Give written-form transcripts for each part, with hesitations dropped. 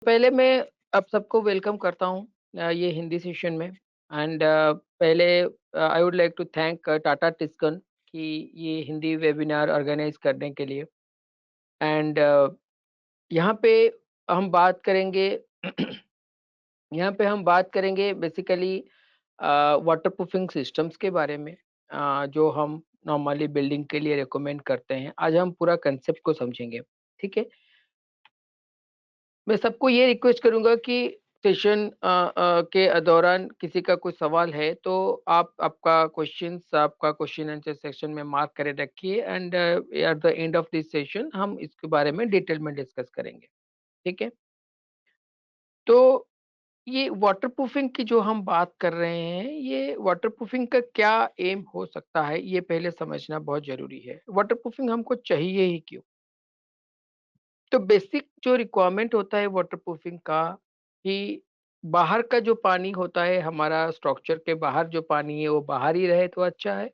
पहले मैं आप सबको वेलकम करता हूँ ये हिंदी सेशन में एंड पहले I would like to thank Tata Tiscon कि ये हिंदी वेबिनार ऑर्गेनाइज करने के लिए एंड यहाँ पे हम बात करेंगे यहाँ पे हम बात करेंगे बेसिकली वाटर प्रूफिंग सिस्टम्स के बारे में जो हम नॉर्मली बिल्डिंग के लिए रिकमेंड करते हैं। आज हम पूरा कंसेप्ट को समझेंगे। ठीक है। मैं सबको ये रिक्वेस्ट करूँगा कि सेशन के दौरान किसी का कोई सवाल है तो आप आपका क्वेश्चन आंसर सेक्शन में मार्क करे रखिए and at the end of this session हम इसके बारे में डिटेल में डिस्कस करेंगे। ठीक है। तो ये वाटर प्रूफिंग की जो हम बात कर रहे हैं, ये वाटर प्रूफिंग का क्या एम हो सकता है, ये पहले समझना बहुत जरूरी है। वाटर प्रूफिंग हमको चाहिए ही क्यों? तो बेसिक जो रिक्वायरमेंट होता है वाटर प्रूफिंग का कि बाहर का जो पानी होता है, हमारा स्ट्रक्चर के बाहर जो पानी है वो बाहर ही रहे तो अच्छा है,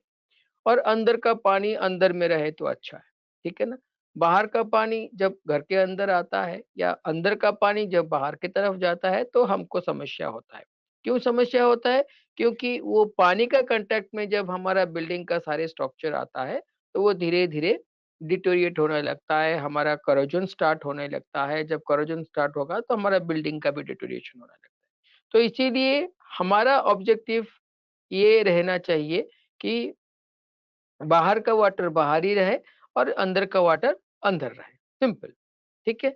और अंदर का पानी अंदर में रहे तो अच्छा है। ठीक है ना? बाहर का पानी जब घर के अंदर आता है या अंदर का पानी जब बाहर की तरफ जाता है तो हमको समस्या होता है। क्यों समस्या होता है? क्योंकि वो पानी का कांटेक्ट में जब हमारा बिल्डिंग का सारे स्ट्रक्चर आता है तो वो धीरे-धीरे डिटोरिएट होने लगता है, हमारा करोजन स्टार्ट होने लगता है। जब करोजन स्टार्ट होगा तो हमारा बिल्डिंग का भी डिटोरिएशन होने लगता है। तो इसीलिए हमारा ऑब्जेक्टिव ये रहना चाहिए कि बाहर का वाटर बाहर ही रहे और अंदर का वाटर अंदर रहे। सिंपल। ठीक है।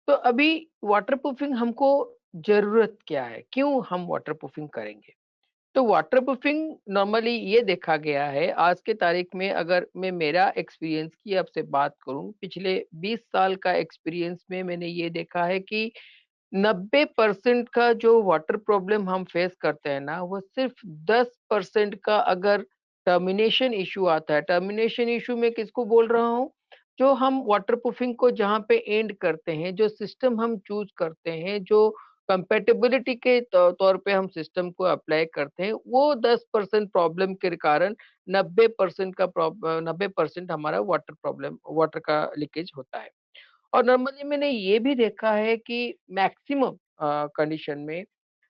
तो अभी वाटर प्रूफिंग हमको जरूरत क्या है, क्यों हम वाटर प्रूफिंग करेंगे? तो वाटर प्रूफिंग नॉर्मली ये देखा गया है आज के तारीख में, अगर मैं मेरा एक्सपीरियंस की आपसे बात करूं, पिछले 20 साल का एक्सपीरियंस में मैंने ये देखा है कि 90% का जो वाटर प्रॉब्लम हम फेस करते हैं ना, वो सिर्फ 10% का अगर टर्मिनेशन इशू आता है। टर्मिनेशन इशू में किसको बोल रहा हूँ? जो हम वाटर प्रूफिंग को जहाँ पे एंड करते हैं, जो सिस्टम हम चूज करते हैं, जो कंपेटेबिलिटी के तौर पे हम सिस्टम को अप्लाई करते हैं, वो 10% प्रॉब्लम के कारण 90% का 90% हमारा वाटर प्रॉब्लम, वाटर का लीकेज होता है। और नॉर्मली मैंने ये भी देखा है कि मैक्सिमम कंडीशन में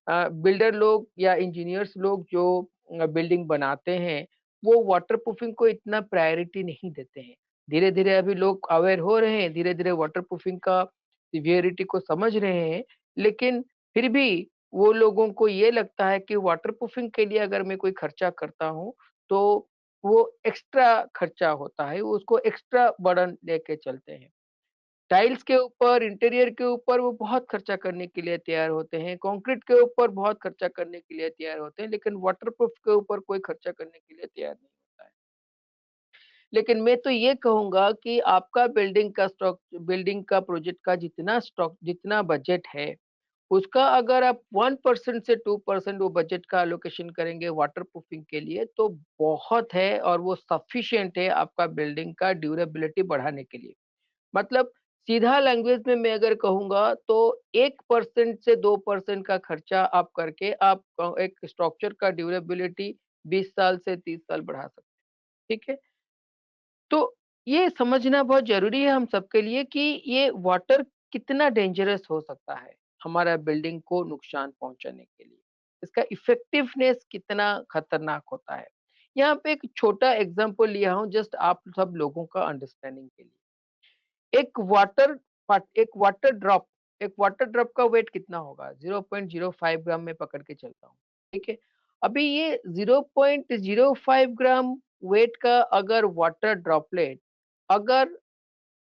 बिल्डर लोग या इंजीनियर्स लोग जो बिल्डिंग बनाते हैं, वो वाटर प्रूफिंग को इतना प्रायोरिटी नहीं देते हैं। धीरे धीरे अभी लोग अवेयर हो रहे हैं, धीरे धीरे वाटर प्रूफिंग का सिवियरिटी को समझ रहे हैं, लेकिन फिर भी वो लोगों को ये लगता है कि वाटर प्रूफिंग के लिए अगर मैं कोई खर्चा करता हूँ तो वो एक्स्ट्रा खर्चा होता है, उसको एक्स्ट्रा बर्डन लेके चलते हैं। टाइल्स के ऊपर, इंटीरियर के ऊपर वो बहुत खर्चा करने के लिए तैयार होते हैं, कंक्रीट के ऊपर बहुत खर्चा करने के लिए तैयार होते हैं, लेकिन वाटरप्रूफ के ऊपर कोई खर्चा करने के लिए तैयार नहीं होता है। लेकिन मैं तो ये कहूँगा कि आपका बिल्डिंग का प्रोजेक्ट का जितना बजट है, उसका अगर आप 1% से 2% वो बजट का एलोकेशन करेंगे वाटरप्रूफिंग के लिए तो बहुत है, और वो सफिशिएंट है आपका बिल्डिंग का ड्यूरेबिलिटी बढ़ाने के लिए। मतलब सीधा लैंग्वेज में मैं अगर कहूँगा तो 1% से 2% का खर्चा आप करके आप एक स्ट्रक्चर का ड्यूरेबिलिटी 20 साल से 30 साल बढ़ा सकते हैं। ठीक है? तो ये समझना बहुत ज़रूरी है हम सबके लिए कि ये वाटर कितना डेंजरस हो सकता है, हमारा बिल्डिंग को नुकसान पहुँचाने के लिए। इसका इफ़ेक्टिवनेस कितना खतरनाक होता है। यहाँ पे एक छोटा एग्ज़ाम्पल लिया हूँ जस्ट आप सब लोगों का अंडरस्टैंडिंग के लिए। एक वाटर एक वाटर ड्रॉप का वेट कितना होगा? 0.05 ग्राम में पकड़ के चलता हूँ, ठीक है? अभी ये 0.05 ग्राम वेट का अगर वाटर ड्रॉपलेट अगर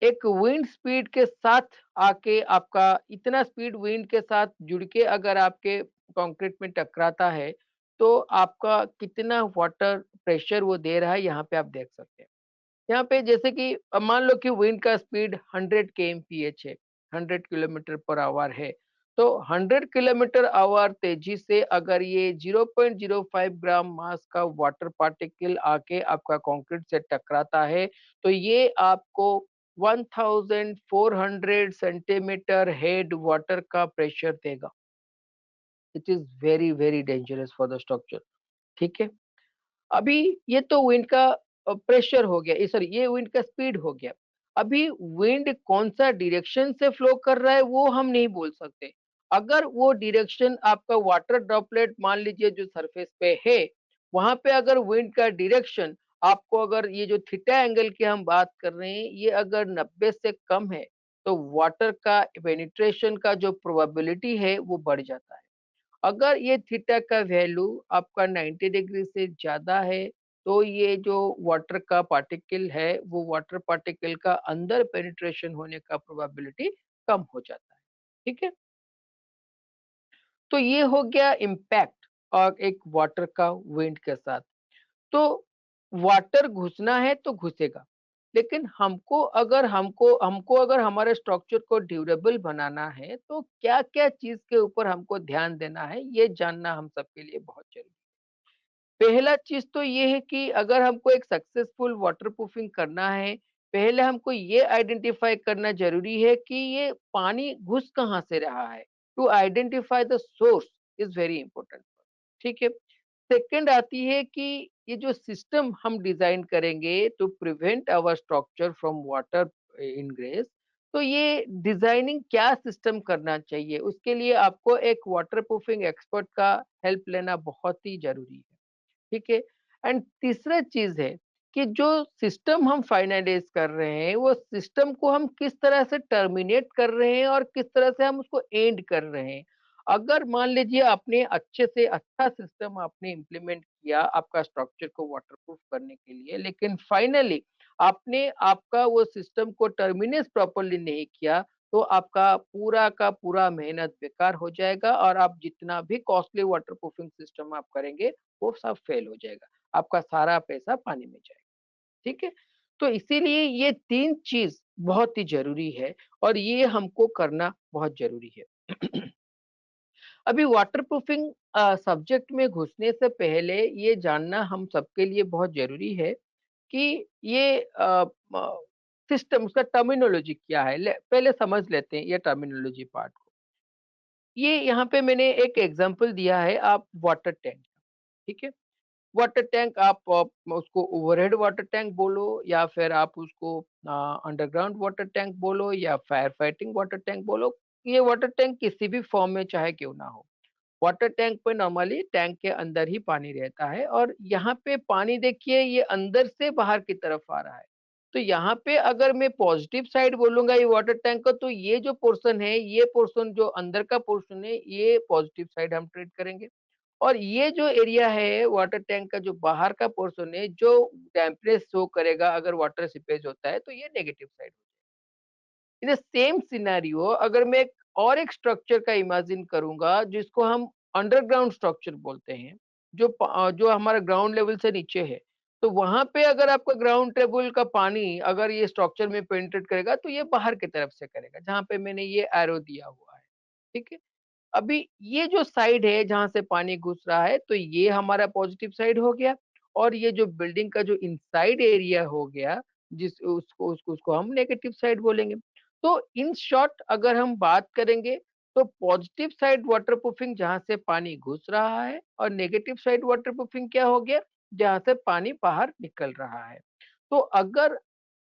एक विंड स्पीड के साथ आके आपका इतना स्पीड विंड के साथ जुड़ के अगर आपके कंक्रीट में टकराता है, तो आपका कितना वाटर प्रेशर वो दे रहा है, यहाँ पे आप देख सकते हैं। यहाँ पे जैसे कि अब मान लो कि विंड का स्पीड 100 kmph है, 100 किलोमीटर पर आवर है। तो 100 किलोमीटर आवर तेजी से अगर ये 0.05 ग्राम मास का वाटर पार्टिकल आके आपका कंक्रीट से टकराता है, तो ये आपको 1400 सेंटीमीटर हेड वाटर का प्रेशर देगा। It is very very dangerous for the structure. ठीक है। अभी ये तो विंड का प्रेशर हो गया, ये सॉरी ये विंड का स्पीड हो गया। अभी विंड कौन-सा डायरेक्शन से फ्लो कर रहा है वो हम नहीं बोल सकते। अगर वो डायरेक्शन आपका वाटर ड्रॉपलेट मान लीजिए जो सरफेस पे है, वहाँ पे अगर विंड का डायरेक्शन आपको अगर ये जो थीटा एंगल की हम बात कर रहे हैं, ये अगर 90 से कम है, तो वाटर का पेनिट्रेशन का जो प्रोबेबिलिटी है वो बढ़ जाता है। अगर ये थीटा का वैल्यू आपका 90 डिग्री से ज़्यादा है, तो ये जो वाटर का पार्टिकल है, वो वाटर पार्टिकल का अंदर पेनिट्रेशन होने का प्रोबेबिलिटी कम हो जाता है। ठीक है? तो ये हो गया इम्पैक्ट और एक वाटर का विंड के साथ। तो वाटर घुसना है तो घुसेगा, लेकिन हमको अगर हमारे स्ट्रक्चर को ड्यूरेबल बनाना है, तो क्या-क्या चीज़ के ऊपर हमको ध्यान देना है, ये जानना हम सबके लिए बहुत ज़रूरी है। पहला चीज़ तो ये है कि अगर हमको एक सक्सेसफुल वाटरप्रूफिंग करना है, पहले हमको ये आइडेंटिफ़ाई करना ज़रूरी है कि ये पानी घुस कहाँ से रहा है। To identify the source is very important. ठीक है? सेकंड आती है कि ये जो सिस्टम हम डिजाइन करेंगे to prevent our structure from water ingress, तो ये डिजाइनिंग क्या सिस्टम करना चाहिए, उसके लिए आपको एक वाटर प्रूफिंग एक्सपर्ट का हेल्प लेना बहुत ही जरूरी है। ठीक है? एंड तीसरा चीज़ है कि जो सिस्टम हम फाइनलाइज़ कर रहे हैं, वो सिस्टम को हम किस तरह से टर्मिनेट कर रहे हैं और किस तरह से हम उसको एंड कर रहे हैं। अगर मान लीजिए आपने अच्छे से अच्छा सिस्टम आपने इम्प्लीमेंट किया आपका स्ट्रक्चर को वाटरप्रूफ करने के लिए, लेकिन फाइनली आपने आपका वो सिस्टम को टर्मिनेट प्रॉपर्ली नहीं किया, तो आपका पूरा का पूरा मेहनत बेकार हो जाएगा और आप जितना भी कॉस्टली वाटरप्रूफिंग सिस्टम आप करेंगे, वो सब फेल हो जाएगा। आपका सारा पैसा पानी में जाएगा, ठीक है? तो इसीलिए ये 3 चीज़ बहुत ही ज़रूरी है और ये हमको करना बहुत ज़रूरी है। अभी वाटरप्रूफिंग सब्जेक्ट में घुसने से पहले ये जानना हम सबके लिए बहुत ज़रूरी है कि ये सिस्टम उसका टर्मिनोलॉजी क्या है? पहले समझ लेते हैं ये टर्मिनोलॉजी पार्ट को। ये यहाँ पे मैंने एक एग्ज़ाम्पल दिया है आप वाटर टैंक, ठीक है? वाटर टैंक आप उसको ओवरहेड वाटर टैंक बोलो या फिर आप उसको अंडरग्राउंड वाटर टैंक बोलो या फायर फाइटिंग वाटर टैंक बोलो। ये वाटर टैंक किसी भी फॉर्म में चाहे क्यों ना हो। वाटर टैंक पे नॉर्मली टैंक के अंदर ही पानी रहता है और यहाँ पे पानी देखिए ये अंदर से बाहर की तरफ आ रहा है। तो यहाँ पे अगर मैं पॉजिटिव साइड बोलूंगा ये वाटर टैंक का, तो ये जो पोर्शन है, ये पोर्शन जो अंदर का पोर्शन है, ये पॉजिटिव साइड हम ट्रीट करेंगे। और ये जो एरिया है वाटर टैंक का जो बाहर का पोर्शन है, जो डैम्पनेस शो करेगा अगर वाटर सीपेज होता है, तो ये negative side. In the same scenario अगर मैं एक स्ट्रक्चर का इमेजिन करूंगा जिसको हम अंडरग्राउंड स्ट्रक्चर बोलते हैं, जो हमारा ग्राउंड लेवल से नीचे है, तो वहां पे अगर आपका ग्राउंड लेवल का पानी अगर ये स्ट्रक्चर में पेनिट्रेट करेगा, तो ये बाहर की तरफ से करेगा, जहां पे मैंने ये एरो दिया हुआ है। ठीक है? अभी ये जो साइड है जहाँ से पानी घुस रहा है, तो ये हमारा पॉजिटिव साइड हो गया और ये जो बिल्डिंग का जो इनसाइड एरिया हो गया, जिस उसको हम नेगेटिव साइड बोलेंगे। तो इन शॉर्ट अगर हम बात करेंगे, तो पॉजिटिव साइड वाटरप्रूफिंग जहाँ से पानी घुस रहा है और नेगेटिव साइड वाटरप्रूफिंग क्या हो गया, जहाँ से पानी बाहर निकल रहा है। तो अगर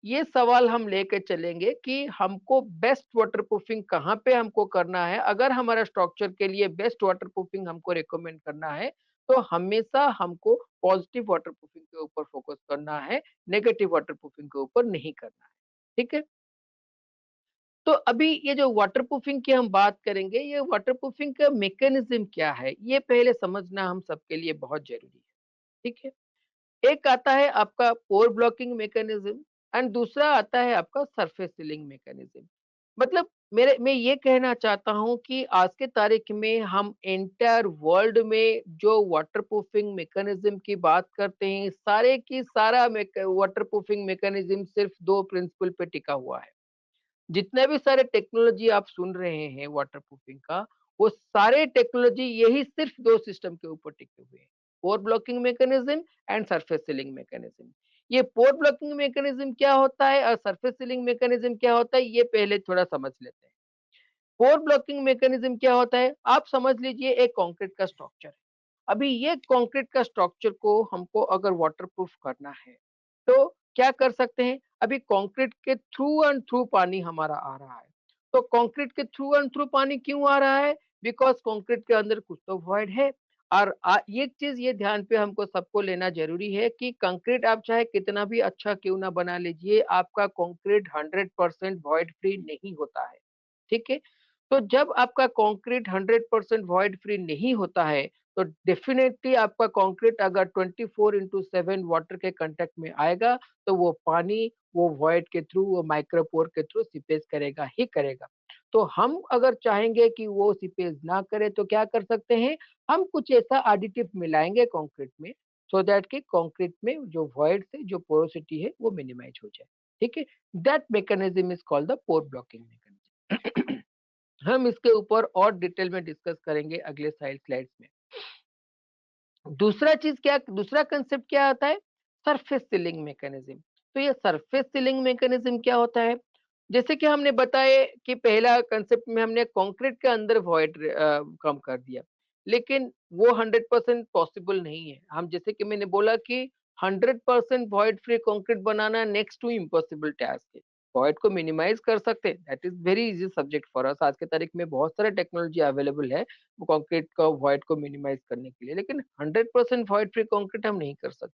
ये सवाल हम लेके चलेंगे कि हमको बेस्ट वाटरप्रूफिंग कहाँ पे हमको करना है, अगर हमारा स्ट्रक्चर के लिए बेस्ट वाटरप्रूफिंग हमको रिकमेंड करना है, तो हमेशा हमको पॉजिटिव वाटरप्रूफिंग के ऊपर फोकस करना है, नेगेटिव वाटरप्रूफिंग के ऊपर नहीं करना है। ठीक है? तो अभी ये जो वाटरप्रूफिंग की हम बात करेंगे, ये वाटरप्रूफिंग का मैकेनिज्म क्या है, ये पहले समझना हम सबके लिए बहुत जरूरी है। ठीक है? एक आता है आपका पोर ब्लॉकिंग मैकेनिज्म एंड दूसरा आता है आपका सरफेस सीलिंग मैकेनिज्म। मतलब मेरे मैं ये कहना चाहता हूँ कि आज के तारीख में हम एंटायर वर्ल्ड में जो वाटरप्रूफिंग मैकेनिज्म की बात करते हैं, सारे की सारा वाटरप्रूफिंग मैकेनिज्म सिर्फ दो प्रिंसिपल पे टिका हुआ है। जितने भी सारे टेक्नोलॉजी आप सुन रहे हैं वाटरप्रूफिंग का, वो सारे टेक्नोलॉजी यही सिर्फ 2 सिस्टम के ऊपर टिके हुए हैं, pore blocking mechanism and surface sealing mechanism. ये पोर ब्लॉकिंग मैकेनिज्म क्या होता है और सरफेस सीलिंग मैकेनिज्म क्या होता है, ये पहले थोड़ा समझ लेते हैं। पोर ब्लॉकिंग मैकेनिज्म क्या होता है, आप समझ लीजिए एक कंक्रीट का स्ट्रक्चर है। अभी ये कंक्रीट का स्ट्रक्चर को हमको अगर वाटरप्रूफ करना है, तो क्या कर सकते हैं, अभी कंक्रीट के थ्रू एंड थ्रू पानी हमारा आ रहा है। तो कंक्रीट के थ्रू एंड थ्रू पानी क्यों आ रहा है? बिकॉज़ कंक्रीट के अंदर कुछ तो वॉइड है। और ये चीज़ ये ध्यान पे हमको सबको लेना ज़रूरी है कि कंक्रीट आप चाहे कितना भी अच्छा क्यों ना बना लीजिए, आपका कंक्रीट 100% वॉइड फ्री नहीं होता है। ठीक है? तो जब आपका कंक्रीट 100% वॉइड फ्री नहीं होता है, तो डेफिनिटली आपका कंक्रीट अगर 24/7 वाटर के कांटेक्ट में आएगा, तो वो पानी, वो वॉइड के थ्रू, वो माइक्रोपोर के थ्रू सीपेज करेगा ही करेगा। तो हम अगर चाहेंगे कि वो सीपेज ना करे तो क्या कर सकते हैं, हम कुछ ऐसा एडिटिव मिलाएँगे कंक्रीट में, सो दैट कि कंक्रीट में जो वॉइड से जो पोरोसिटी है वो मिनिमाइज़ हो जाए। ठीक है? That mechanism is called the pore blocking mechanism. हम इसके ऊपर और डिटेल में डिस्कस करेंगे अगले स्लाइड्स में। दूसरा कंसेप्ट क्या आता है? Surface sealing mechanism. तो ये सरफेस सीलिंग मैकेनिज्म क्या होता है? जैसे कि हमने बताया कि पहला कंसेप्ट में हमने कंक्रीट के अंदर वॉइड कम कर दिया, लेकिन वो 100% पॉसिबल नहीं है। हम जैसे कि मैंने बोला कि 100% वॉइड फ्री कंक्रीट बनाना नेक्स्ट टू इम्पॉसिबल टास्क है। वॉइड को मिनिमाइज कर सकते हैं, that is very easy subject for us. आज के तारीख में बहुत सारे टेक्नोलॉजी अवेलेबल है वो कंक्रीट का वॉइड को मिनिमाइज करने के लिए, लेकिन 100% वॉइड फ्री कंक्रीट हम नहीं कर सकते।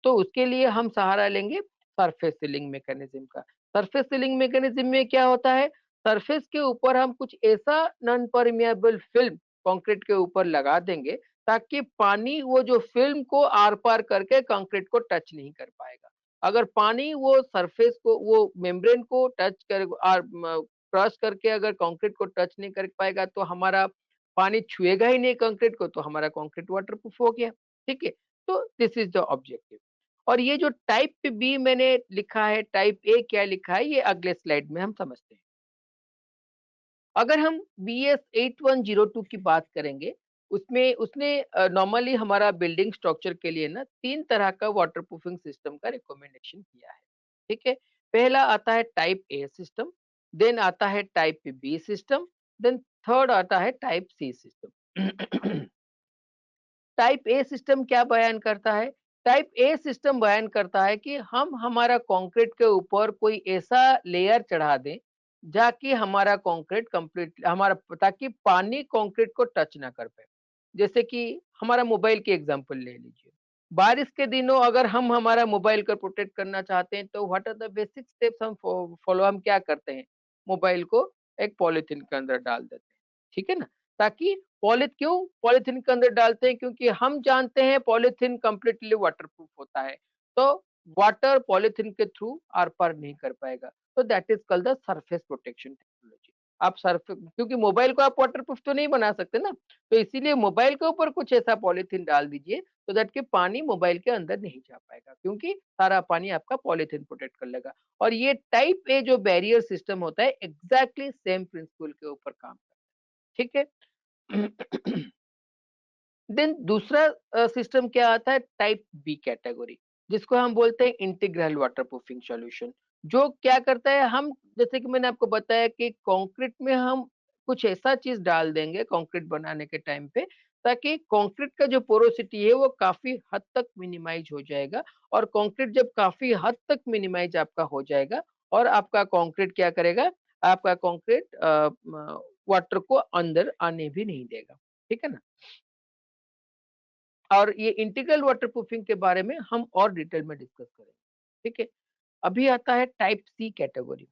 तो उसके लिए हम सहारा लेंगे सरफेस सीलिंग मैकेनिज्म का। सरफेस सीलिंग मैकेनिज्म में क्या होता है? सरफेस के ऊपर हम कुछ ऐसा नॉन परमिएबल फिल्म कंक्रीट के ऊपर लगा देंगे, ताकि पानी वो जो फिल्म को आर पार करके कंक्रीट को टच नहीं कर पाएगा। अगर पानी वो सरफेस को, वो मेम्ब्रेन को टच कर क्रॉस करके अगर कंक्रीट को टच नहीं कर पाएगा, तो हमारा पानी छुएगा ही नहीं कंक्रीट को, तो हमारा कंक्रीट वाटरप्रूफ हो गया। ठीक है? तो दिस इज द ऑब्जेक्टिव। और ये जो टाइप बी मैंने लिखा है, टाइप ए क्या लिखा है, ये अगले स्लाइड में हम समझते हैं। अगर हम BS 8102 की बात करेंगे, उसमें उसने नॉर्मली हमारा बिल्डिंग स्ट्रक्चर के लिए ना 3 तरह का वाटरप्रूफिंग सिस्टम का रिकमेंडेशन किया है। ठीक है? पहला आता है टाइप ए सिस्टम, देन आता है type B system, then third आता है type C system. Type A system क्या बयान करता है? टाइप ए सिस्टम बयान करता है कि हम हमारा कंक्रीट के ऊपर कोई ऐसा लेयर चढ़ा दें, जाकि हमारा कंक्रीट कंप्लीट हमारा ताकि पानी कंक्रीट को टच ना कर पाए। जैसे कि हमारा मोबाइल की एग्जांपल ले लीजिए। बारिश के दिनों अगर हम हमारा मोबाइल को प्रोटेक्ट करना चाहते हैं, तो what are the basic steps हम फॉलो हम क्या करते हैं? मोबाइल को एक पॉलिथीन के अंदर डाल देते हैं। ठीक है ना? ताकि पॉलीथीन के अंदर डालते हैं, क्योंकि हम जानते हैं पॉलीथीन कंप्लीटली वाटरप्रूफ होता है। तो वाटर पॉलीथीन के थ्रू आर पार नहीं कर पाएगा। तो that is called the surface protection technology. आप सरफेस, क्योंकि मोबाइल को आप वाटरप्रूफ तो नहीं बना सकते ना, तो इसीलिए मोबाइल के ऊपर कुछ ऐसा पॉलीथीन डाल दीजिए, तो दैट कि पानी मोबाइल के अंदर नहीं जा पाएगा, क्योंकि सारा पानी आपका पॉलीथीन प्रोटेक्ट कर लेगा। और ये टाइप ए जो बैरियर सिस्टम होता है, एग्जैक्टली सेम प्रिंसिपल के ऊपर काम करता है। ठीक है? देन दूसरा सिस्टम क्या आता है? टाइप बी कैटेगरी, जिसको हम बोलते हैं इंटीग्रल वाटरप्रूफिंग सॉल्यूशन। जो क्या करता है, हम जैसे कि मैंने आपको बताया कि कंक्रीट में हम कुछ ऐसा चीज डाल देंगे कंक्रीट बनाने के टाइम पे, ताकि कंक्रीट का जो पोरोसिटी है वो काफी हद तक मिनिमाइज हो जाएगा। और कंक्रीट जब काफी हद तक मिनिमाइज आपका हो जाएगा, और आपका कंक्रीट क्या करेगा, आपका कंक्रीट वाटर को अंदर आने भी नहीं देगा। ठीक है ना? और ये इंटीग्रल वाटरप्रूफिंग के बारे में हम और डिटेल में डिस्कस करेंगे। ठीक है? अभी आता है टाइप सी कैटेगरी।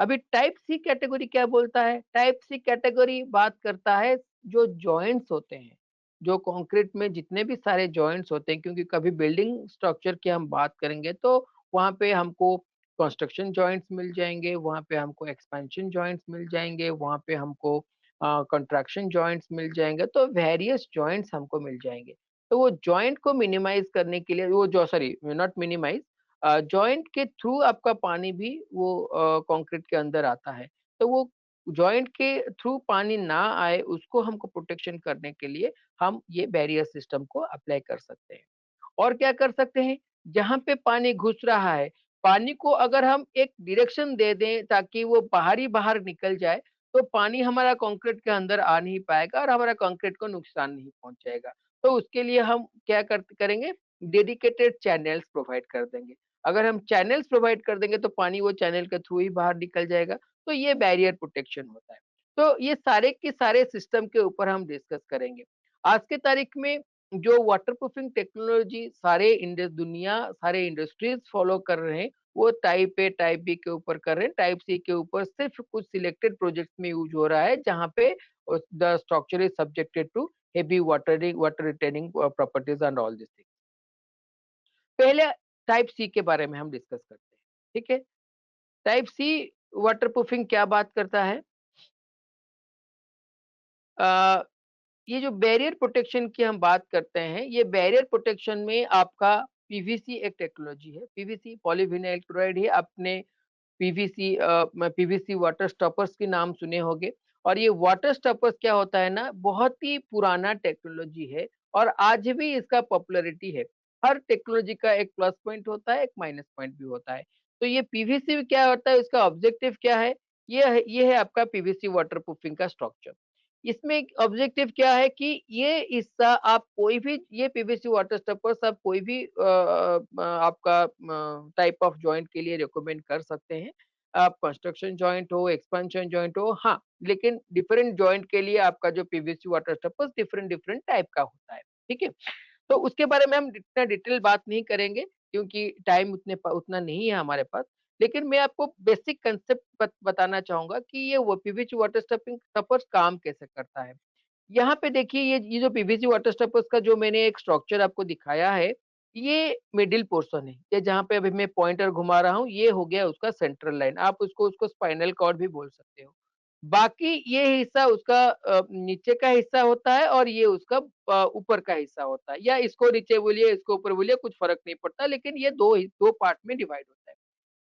अभी टाइप सी कैटेगरी क्या बोलता है? टाइप सी कैटेगरी बात करता है जो जॉइंट्स होते हैं, जो कंक्रीट में जितने भी सारे जॉइंट्स होते हैं, क्योंकि कभी बिल्डिंग स्ट्रक्चर की हम बात करेंगे, तो वहाँ पे हमको कंस्ट्रक्शन जॉइंट्स मिल जाएंगे, वहाँ पे हमको एक्सपेंशन जॉइंट्स मिल जाएंगे, वहाँ पे हमको कंट्रैक्शन जॉइंट्स मिल जाएंगे, तो वेरियस जॉइंट्स हमको मिल जाएंगे। तो वो जॉइंट को मिनिमाइज करने के लिए, वो जो सॉरी नॉट मिनिमाइज, जॉइंट के थ्रू आपका पानी भी वो कंक्रीट के अंदर आता है। तो वो जॉइंट के थ्रू पानी ना आए, उसको हमको प्रोटेक्शन करने के लिए हम ये बैरियर सिस्टम को अप्लाई कर सकते हैं। और क्या कर सकते हैं? जहाँ पे पानी घुस रहा है, पानी को अगर हम एक डायरेक्शन दे दें ताकि वो बाहर ही बाहर निकल जाए, तो पानी हमारा कंक्रीट के अंदर आ नहीं पाएगा और हमारा कंक्रीट को नुकसान नहीं पहुंचाएगा। तो उसके लिए हम क्या करेंगे? डेडिकेटेड चैनल्स प्रोवाइड कर देंगे। अगर हम चैनल्स प्रोवाइड कर देंगे तो पानी वो चैनल के थ्रू ही बाहर निकल जाएगा, तो ये बैरियर प्रोटेक्शन होता है। तो ये सारे के सारे सिस्टम के ऊपर हम डिस्कस करेंगे। आज के तारीख में जो वाटर प्रूफिंग टेक्नोलॉजी सारे इंडस्ट्रीज फॉलो कर रहे हैं, वो टाइप ए, टाइप बी के ऊपर कर रहे हैं, टाइप सी के ऊपर सिर्फ कुछ सिलेक्टेड प्रोजेक्ट्स में यूज हो रहा है, जहाँ पे the structure is subjected to heavy water retaining properties and all this thing. पहले टाइप सी के बारे में हम डिस्कस करते हैं, ठीक है? टाइप सी वाटर प्रूफिंग क्या बात करता है? अ, ये जो बैरियर प्रोटेक्शन की हम बात करते हैं, ये बैरियर प्रोटेक्शन में आपका पीवीसी एक टेक्नोलॉजी है। पीवीसी पॉलीविनाइल क्लोराइड है। आपने पीवीसी वाटर स्टॉपर्स के नाम सुने होंगे। और ये वाटर स्टॉपर्स क्या होता है ना, बहुत ही पुराना टेक्नोलॉजी है और आज भी इसका पॉपुलैरिटी है। हर टेक्नोलॉजी का एक प्लस पॉइंट होता है, एक माइनस पॉइंट भी होता है। तो ये पीवीसी क्या होता है, इसका ऑब्जेक्टिव क्या है? ये है आपका पीवीसी वाटर प्रूफिंग का स्ट्रक्चर। इसमें एक ऑब्जेक्टिव क्या है कि ये हिस्सा आप कोई भी, ये पीवीसी वाटर स्टॉपर्स आप कोई भी आपका टाइप ऑफ जॉइंट के लिए रिकमेंड कर सकते हैं। आप कंस्ट्रक्शन जॉइंट हो, एक्सपेंशन जॉइंट हो, हाँ, लेकिन डिफरेंट जॉइंट के लिए आपका जो PVC water stoppers different different type का होता है, ठीक है? तो उसके बारे में हम इतना डिटेल बात नहीं करेंगे, क्योंकि टाइम उतना नहीं है हमारे पास। लेकिन मैं आपको बेसिक कांसेप्ट बताना चाहूँगा कि ये वो पीवीसी वाटर स्टॉपिंग स्टॉपर्स काम कैसे करता है। यहाँ पे देखिए, ये जो पीवीसी वाटर स्टॉपर्स का जो मैंने एक स्ट्रक्चर आपको दिखाया है, ये मिडिल पोर्शन है। ये जहाँ पे अभी मैं पॉइंटर घुमा रहा हूँ, ये हो गया उसका सेंट्रल लाइन। आप उसको उसको स्पाइनल कॉर्ड भी बोल सकते हो। बाकी ये हिस्सा उसका नीचे का हिस्सा होता है और ये उसका ऊपर का हिस्सा होता है, या इसको नीचे बोलिए, इसको ऊपर बोलिए, कुछ फ़र्क नहीं पड़ता, लेकिन ये 2 पार्ट में डिवाइड होता है।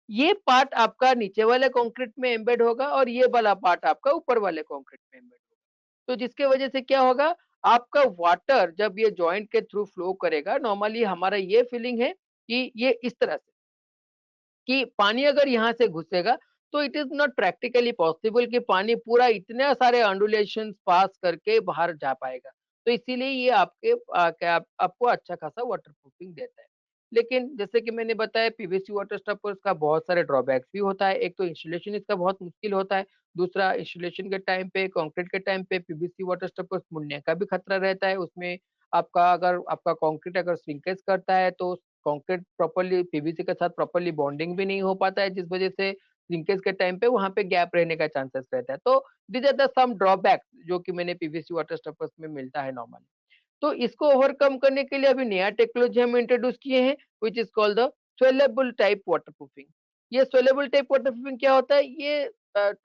ये पार्ट आपका नीचे वाले कंक्रीट में एम्बेड होगा और ये वाला पार्ट आपका ऊपर वाले कंक्रीट में एम्बेड होगा। तो जिसके वजह से क्या होगा, आपका वाटर जब ये जॉइंट के थ्रू फ्लो करेगा, नॉर्मली हमारा ये फीलिंग है कि ये इस तरह से, कि पानी अगर यहाँ से घुसेगा, तो it is not practically possible कि पानी पूरा इतने सारे अंडुलेशंस पास करके बाहर जा पाएगा। तो इसीलिए ये क्या आपको अच्छा खासा वाटर प्रूफिंग देता है। लेकिन जैसे कि मैंने बताया, पीवीसी वाटर स्टॉपर्स का बहुत सारे ड्रॉबैक्स भी होता है। एक तो इंस्टॉलेशन इसका बहुत मुश्किल होता है। दूसरा, इंस्टॉलेशन के टाइम पे, कंक्रीट के टाइम पे पीवीसी वाटर स्टॉपर्स मुड़ने का भी खतरा रहता है। उसमें अगर आपका कंक्रीट अगर श्रिंकेज करता है, तो कंक्रीट प्रॉपर्ली पीवीसी के साथ प्रॉपर्ली बॉन्डिंग भी नहीं हो पाता है, जिस वजह से श्रिंकेज के टाइम पे वहाँ पे गैप रहने का चांसेस रहता है। तो these are the some drawbacks जो कि मैंने पीवीसी वाटर स्टॉपर्स में मिलता है नॉर्मली। तो इसको ओवरकम करने के लिए अभी नया टेक्नोलॉजी हम इंट्रोड्यूस किए हैं, which is called the swellable type waterproofing. ये स्वेलेबल टाइप वाटरप्रूफिंग क्या होता है? ये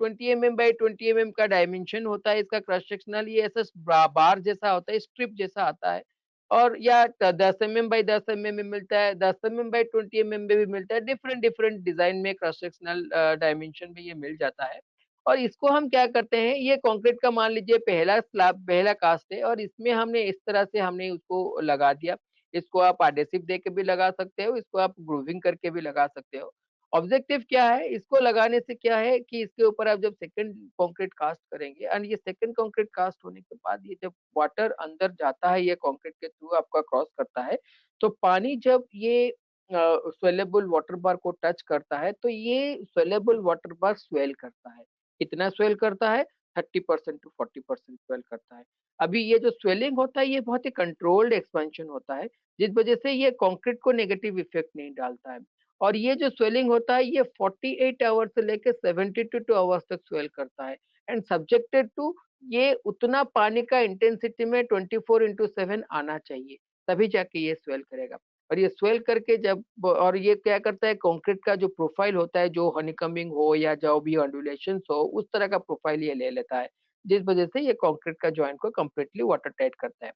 20 एमएम बाय 20 एमएम का डायमेंशन होता है इसका क्रॉस सेक्शनल, ये ऐसा बार जैसा होता है, स्ट्रिप जैसा आता है। और या 10 एमएम बाय 10 एमएम में मिलता है, 10 एमएम बाय 20 एमएम में भी मिलता है। डिफरेंट डिफरेंट डिजाइन में क्रॉस सेक्शनल डायमेंशन में ये मिल जाता है। और इसको हम क्या करते हैं, ये कंक्रीट का मान लीजिए पहला स्लैब, पहला कास्ट है, और इसमें हमने इस तरह से हमने उसको लगा दिया। इसको आप एडहेसिव दे के भी लगा सकते हो, इसको आप ग्रूविंग करके भी लगा सकते हो। ऑब्जेक्टिव क्या है, इसको लगाने से क्या है कि इसके ऊपर आप जब सेकंड कंक्रीट कास्ट करेंगे, एंड ये सेकंड कंक्रीट कास्ट होने के बाद ये जब वाटर अंदर जाता है, ये कंक्रीट के थ्रू आपका क्रॉस करता है, तो पानी जब ये स्वेलेबल वाटर बार को टच करता है, तो ये स्वेलेबल वाटर बार स्वेल करता है। कितना स्वेल करता है? 30% टू 40% स्वेल करता है। अभी ये जो स्वेलिंग होता है, ये बहुत ही कंट्रोल्ड एक्सपेंशन होता है, जिस वजह से ये कंक्रीट को नेगेटिव इफेक्ट नहीं डालता है। और ये जो स्वेलिंग होता है, ये 48 आवर्स से लेके 72 आवर्स तक स्वेल करता है, एंड सब्जेक्टेड टू, ये उतना पानी का इंटेंसिटी में 24/7 आना चाहिए, तभी जाके ये स्वेल करेगा। और ये स्वेल करके जब, और ये क्या करता है, कंक्रीट का जो प्रोफाइल होता है, जो हनीकॉम्बिंग हो या जो भी अंडुलेशंस हो, उस तरह का प्रोफाइल ये ले लेता है, जिस वजह से ये कंक्रीट का जॉइंट को कंप्लीटली वाटर टाइट करता है।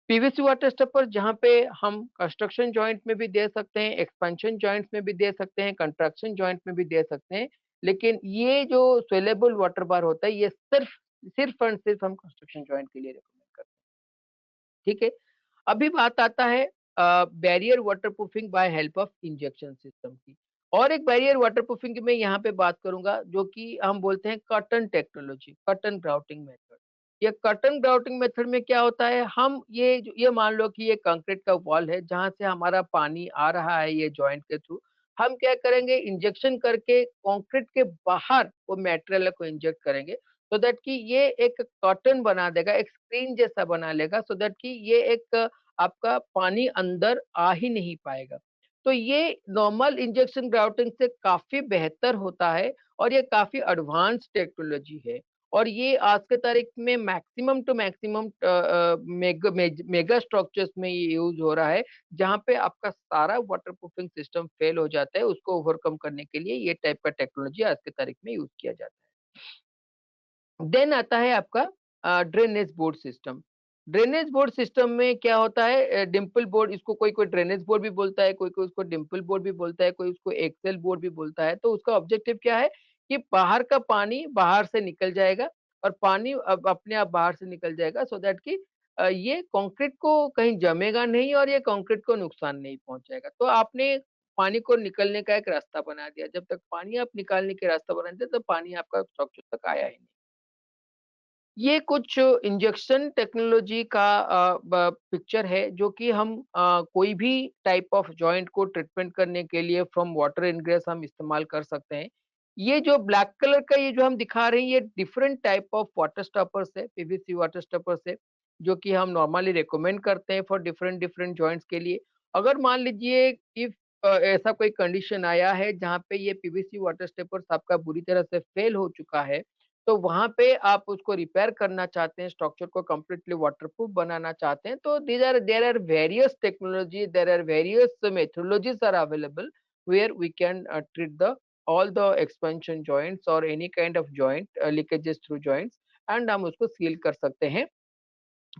पीवीसी वाटर स्टॉपर जहाँ पे हम कंस्ट्रक्शन जॉइंट में भी दे सकते हैं, एक्सपेंशन जॉइंट्स में भी दे सकते हैं, कंस्ट्रक्शन जॉइंट में भी दे सकते हैं। लेकिन ये जो स्वेलेबल वाटर बार होता है, ये सिर्फ सिर्फ एंड सिर्फ हम कंस्ट्रक्शन जॉइंट के लिए रिकमेंड करते हैं। ठीक है? अभी बात आता है barrier waterproofing by help of injection system की। और एक बैरियर वाटरप्रूफिंग की मैं यहाँ पे बात करूंगा, जो कि हम बोलते हैं curtain technology, curtain grouting method. ये कर्टन ग्राउटिंग मेथड में क्या होता है, हम ये मान लो कि ये कंक्रीट का वॉल है, जहां से हमारा पानी आ रहा है ये जॉइंट के थ्रू। हम क्या करेंगे इंजेक्शन करके कंक्रीट के बाहर वो मटेरियल को इंजेक्ट करेंगे सो दैट कि ये एक कर्टन बना देगा, एक स्क्रीन जैसा बना लेगा सो दैट कि ये एक आपका पानी अंदर आ ही नहीं पाएगा। तो ये नॉर्मल इंजेक्शन ग्राउटिंग से काफ़ी बेहतर होता है और ये काफ़ी एडवांस टेक्नोलॉजी है। और ये आज के तारीख में maximum to maximum mega structures में ये यूज़ हो रहा है, जहाँ पे आपका सारा वाटरप्रूफिंग सिस्टम फेल हो जाता है, उसको ओवरकम करने के लिए ये टाइप का टेक्नोलॉजी आज की तारीख में यूज़ किया जाता है। देन आता है आपका drainage board system. Drainage board system में क्या होता है डिंपल बोर्ड इसको कोई-कोई ड्रेनेज बोर्ड भी बोलता है, कोई-कोई उसको डिंपल बोर्ड भी बोलता है, कोई उसको एक्सेल बोर्ड भी बोलता है। तो उसका ऑब्जेक्टिव क्या है कि बाहर का पानी बाहर से निकल जाएगा और पानी अब अपने आप बाहर से निकल जाएगा सो दैट कि ये कंक्रीट को कहीं जमेगा नहीं और ये कंक्रीट को नुकसान नहीं पहुँचाएगा। तो आपने पानी को निकलने का एक रास्ता बना दिया। जब तक पानी आप निकालने के रास्ता बना देते, तो पानी आपका स्ट्रक्चर तक आया ही नहीं। ये कुछ इंजेक्शन टेक्नोलॉजी का पिक्चर है जो कि हम कोई भी टाइप ऑफ जॉइंट को ट्रीटमेंट करने के लिए फ्रॉम वाटर इनग्रेस हम इस्तेमाल कर सकते हैं। ये जो ब्लैक कलर का ये जो हम दिखा रहे हैं ये different type of water stoppers है, पीवीसी वाटर स्टॉपर्स है, जो कि हम नॉर्मली रिकमेंड करते हैं फॉर डिफरेंट डिफरेंट जॉइंट्स के लिए। अगर मान लीजिए इफ ऐसा कोई कंडीशन आया है जहाँ पे ये पीवीसी वाटर स्टॉपर्स आपका बुरी तरह से फेल हो चुका है तो वहाँ पे आप उसको रिपेयर करना चाहते हैं, स्ट्रक्चर को कंप्लीटली वाटरप्रूफ बनाना चाहते हैं, तो there are various technology, there are various methodologies are available where we can treat the all the expansion joints और any kind of joint leakages through joints and हम उसको सील कर सकते हैं।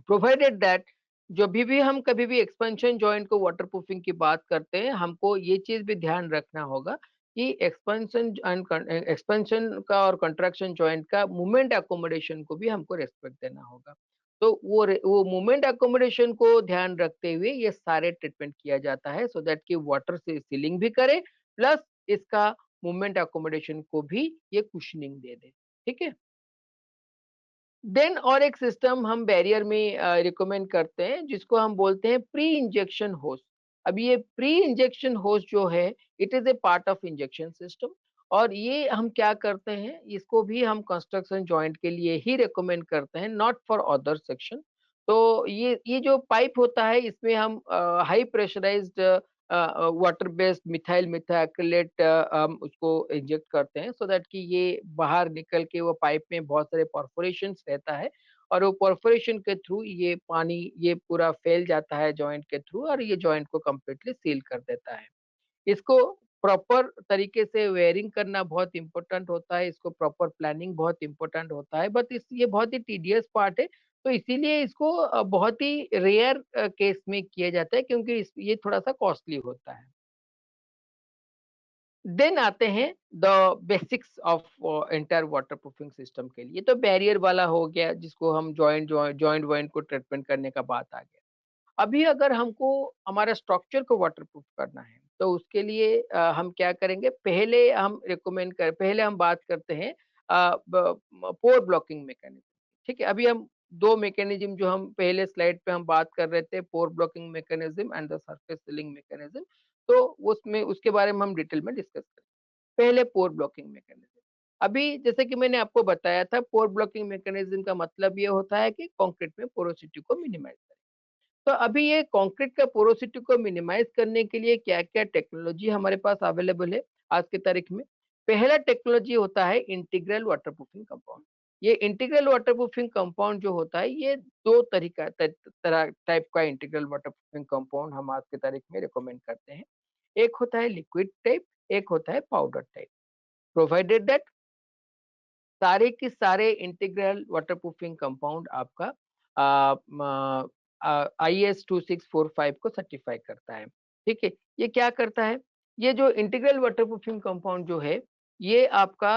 प्रोवाइडेड दैट जो भी हम कभी भी एक्सपेंशन जॉइंट को वाटरप्रूफिंग की बात करते हैं, हमको ये चीज़ भी ध्यान रखना होगा कि एक्सपेंशन का और कंट्रैक्शन जॉइंट का मूवमेंट अकोमोडेशन को भी हमको रिस्पेक्ट देना होगा। तो वो मूवमेंट अकोमोडेशन को ध्यान रखते हुए ये सारे ट्रीटमेंट किया जाता है सो दैट कि वाटर से सीलिंग भी करे प्लस इसका मूवमेंट अकोमोडेशन को भी ये कुशनिंग दे दे। ठीक है? देन और एक सिस्टम हम बैरियर में रिकमेंड करते हैं जिसको हम बोलते हैं प्री इंजेक्शन होस। अब ये प्री इंजेक्शन होस जो है it is a part of injection system और ये हम क्या करते हैं इसको भी हम कंस्ट्रक्शन जॉइंट के लिए ही रिकमेंड करते हैं नॉट फॉर अदर सेक्शन। तो ये जो पाइप होता है इसमें हम high pressurised water based methyl methylate हम उसको इंजेक्ट करते हैं सो दैट कि ये बाहर निकल के वो पाइप में बहुत सारे परफोरेशंस रहता है और वो परफोरेशन के थ्रू ये पानी ये पूरा फैल जाता है जॉइंट के थ्रू और ये जॉइंट को कंप्लीटली सील कर देता है। इसको प्रॉपर तरीके से वेयरिंग करना बहुत इम्पोर्टेंट होता है, इसको प्रॉपर प्लानिंग बहुत इम्पोर्टेंट होता है, बट इस ये बहुत ही टीडियस पार्ट है, तो इसीलिए इसको बहुत ही रेयर केस में किया जाता है क्योंकि इस ये थोड़ा-सा कॉस्टली होता है। देन आते हैं the basics of entire waterproofing system के लिए, तो बैरियर वाला हो गया जिसको हम जॉइंट वॉइंट को ट्रीटमेंट करने का बात आ गया। अभी अगर हमको हमारा स्ट्रक्चर को वाटरप्रूफ करना है, तो उसके लिए हम क्या करेंगे पहले हम बात करते हैं पोर ब्लॉकिंग मैकेनिज्म। ठीक है, अभी हम 2 मैकेनिज्म जो हम पहले स्लाइड पे हम बात कर रहे थे pore blocking mechanism and the surface sealing mechanism, तो उसमें उसके बारे में हम डिटेल में डिस्कस करेंगे। पहले पोर ब्लॉकिंग मैकेनिज्म। अभी जैसे कि मैंने आपको बताया था पोर ब्लॉकिंग मैकेनिज्म का मतलब ये होता है कि कंक्रीट में पोरोसिटी को मिनिमाइज करें। तो अभी ये कंक्रीट का पोरोसिटी को मिनिमाइज करने के लिए क्या-क्या टेक्नोलॉजी हमारे पास अवेलेबल है आज की तारीख में? पहला टेक्नोलॉजी होता है इंटीग्रल वाटरप्रूफिंग कंपाउंड। ये इंटीग्रल वाटरप्रूफिंग कंपाउंड जो होता है ये 2 तरीका त तरह टाइप का इंटीग्रल वाटरप्रूफिंग कंपाउंड हम आज की तारीख में रिकमेंड करते हैं। एक होता है लिक्विड टाइप, एक होता है पाउडर टाइप। प्रोवाइडेड दैट सारे के सारे इंटीग्रल वाटरप्रूफिंग कंपाउंड आपका आईएस 2645 को सर्टिफाई करता है। ठीक है, ये क्या करता है? ये जो इंटीग्रल वाटरप्रूफिंग कंपाउंड जो है, ये आपका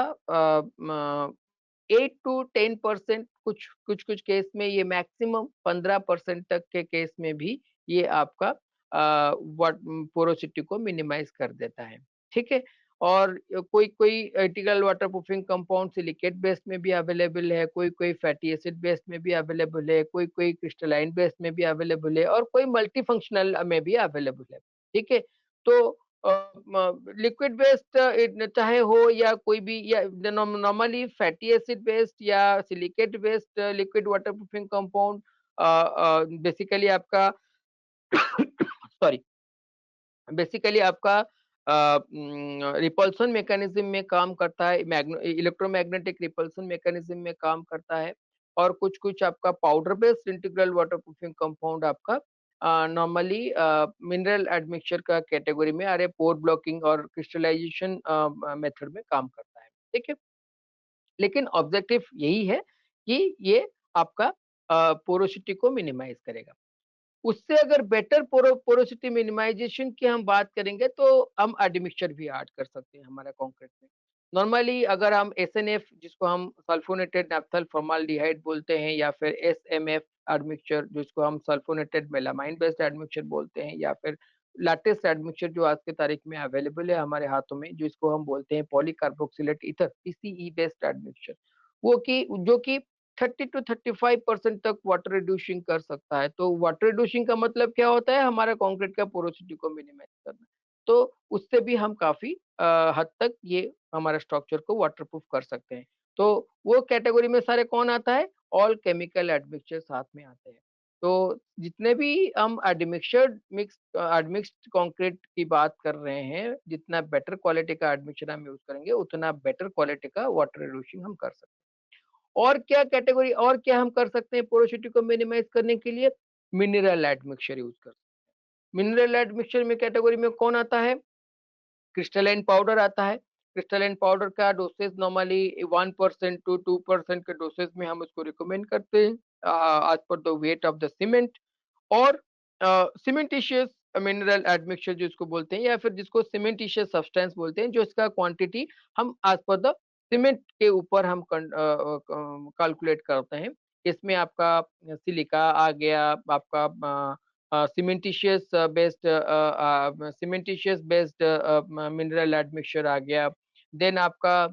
8 टू 10% कुछ केस में ये मैक्सिमम 15% तक के केस में भी ये आपका पोरोसिटी को मिनिमाइज कर देता है। ठीक है? और कोई-कोई integral waterproofing compound silicate base में भी अवेलेबल है, कोई-कोई फैटी एसिड बेस में भी अवेलेबल है, कोई-कोई क्रिस्टलाइन बेस में भी अवेलेबल है और कोई मल्टी फंक्शनल में भी अवेलेबल है। ठीक है? तो लिक्विड बेस्ड चाहे हो या कोई भी या नॉर्मली फैटी एसिड बेस्ड या silicate based liquid water proofing compound basically आपका सॉरी बेसिकली आपका रिपल्शन मैकेनिज्म में काम करता है, इलेक्ट्रोमैग्नेटिक रिपल्शन मैकेनिज्म में काम करता है और कुछ-कुछ आपका powder based integral water proofing compound आपका नॉर्मली मिनरल एडमिक्सचर का कैटेगरी में अरे पोर ब्लॉकिंग और क्रिस्टलाइजेशन मेथड में काम करता है। ठीक है? लेकिन ऑब्जेक्टिव यही है कि ये आपका पोरोसिटी को मिनिमाइज़ करेगा। उससे अगर बेटर पोरोसिटी मिनिमाइजेशन की हम बात करेंगे तो हम एडमिक्सचर भी ऐड कर सकते हैं हमारे कंक्रीट में। नॉर्मली अगर हम एसएनएफ जिसको हम सल्फोनेटेड नैप्थल फॉर्माल्डिहाइड बोलते हैं या फिर एसएमएफ एडमिक्सचर जिसको हम सल्फोनेटेड मेलामाइन बेस्ड एडमिक्सचर बोलते हैं या फिर लेटेस्ट एडमिक्सचर जो आज की तारीख में अवेलेबल है हमारे हाथों में जिसको हम बोलते हैं पॉलीकार्बोक्सिलेट ईथर पीसीई बेस्ड एडमिक्सचर वो कि जो कि 30 टू 35% तक वाटर रिड्यूसिंग कर सकता है। तो वाटर रिड्यूसिंग का मतलब क्या होता है? हमारा कंक्रीट का पोरोसिटी को मिनिमाइज़ करना। तो उससे भी हम काफ़ी हद तक ये हमारा स्ट्रक्चर को वाटरप्रूफ कर सकते हैं। तो वो कैटेगरी में सारे कौन आता है? ऑल केमिकल एडमिक्सचर साथ में आते हैं। तो जितने भी हम एडमिक्स्ड कंक्रीट की बात कर रहे हैं, जितना बेटर क्वालिटी का एडमिक्सचर हम यूज़ करेंगे, उतना बेटर क्वालिटी का वाटर रिड्यूसिंग हम कर सकते हैं। और क्या कैटेगरी और क्या हम कर सकते हैं पोरोसिटी को मिनिमाइज करने के लिए? मिनरल एडमिक्सचर यूज़ कर मिनरल एडमिक्सचर में कैटेगरी में कौन आता है? क्रिस्टलाइन पाउडर आता है। क्रिस्टलाइन पाउडर का डोसेज नॉर्मली 1% टू 2% के डोसेज में हम उसको रिकमेंड करते हैं as per the weight of the cement और सीमेंटिशियस मिनरल एडमिक्सचर जिसको बोलते हैं या फिर जिसको सीमेंटिशियस सब्सटेंस बोलते हैं, जो इसका क्वांटिटी हम एज़ पर द सीमेंट के ऊपर हम कैलकुलेट करते हैं। इसमें आपका सिलिका आ गया, आपका सीमेंटिशियस बेस्ड मिनरल एडमिक्सचर आ गया, देन आपका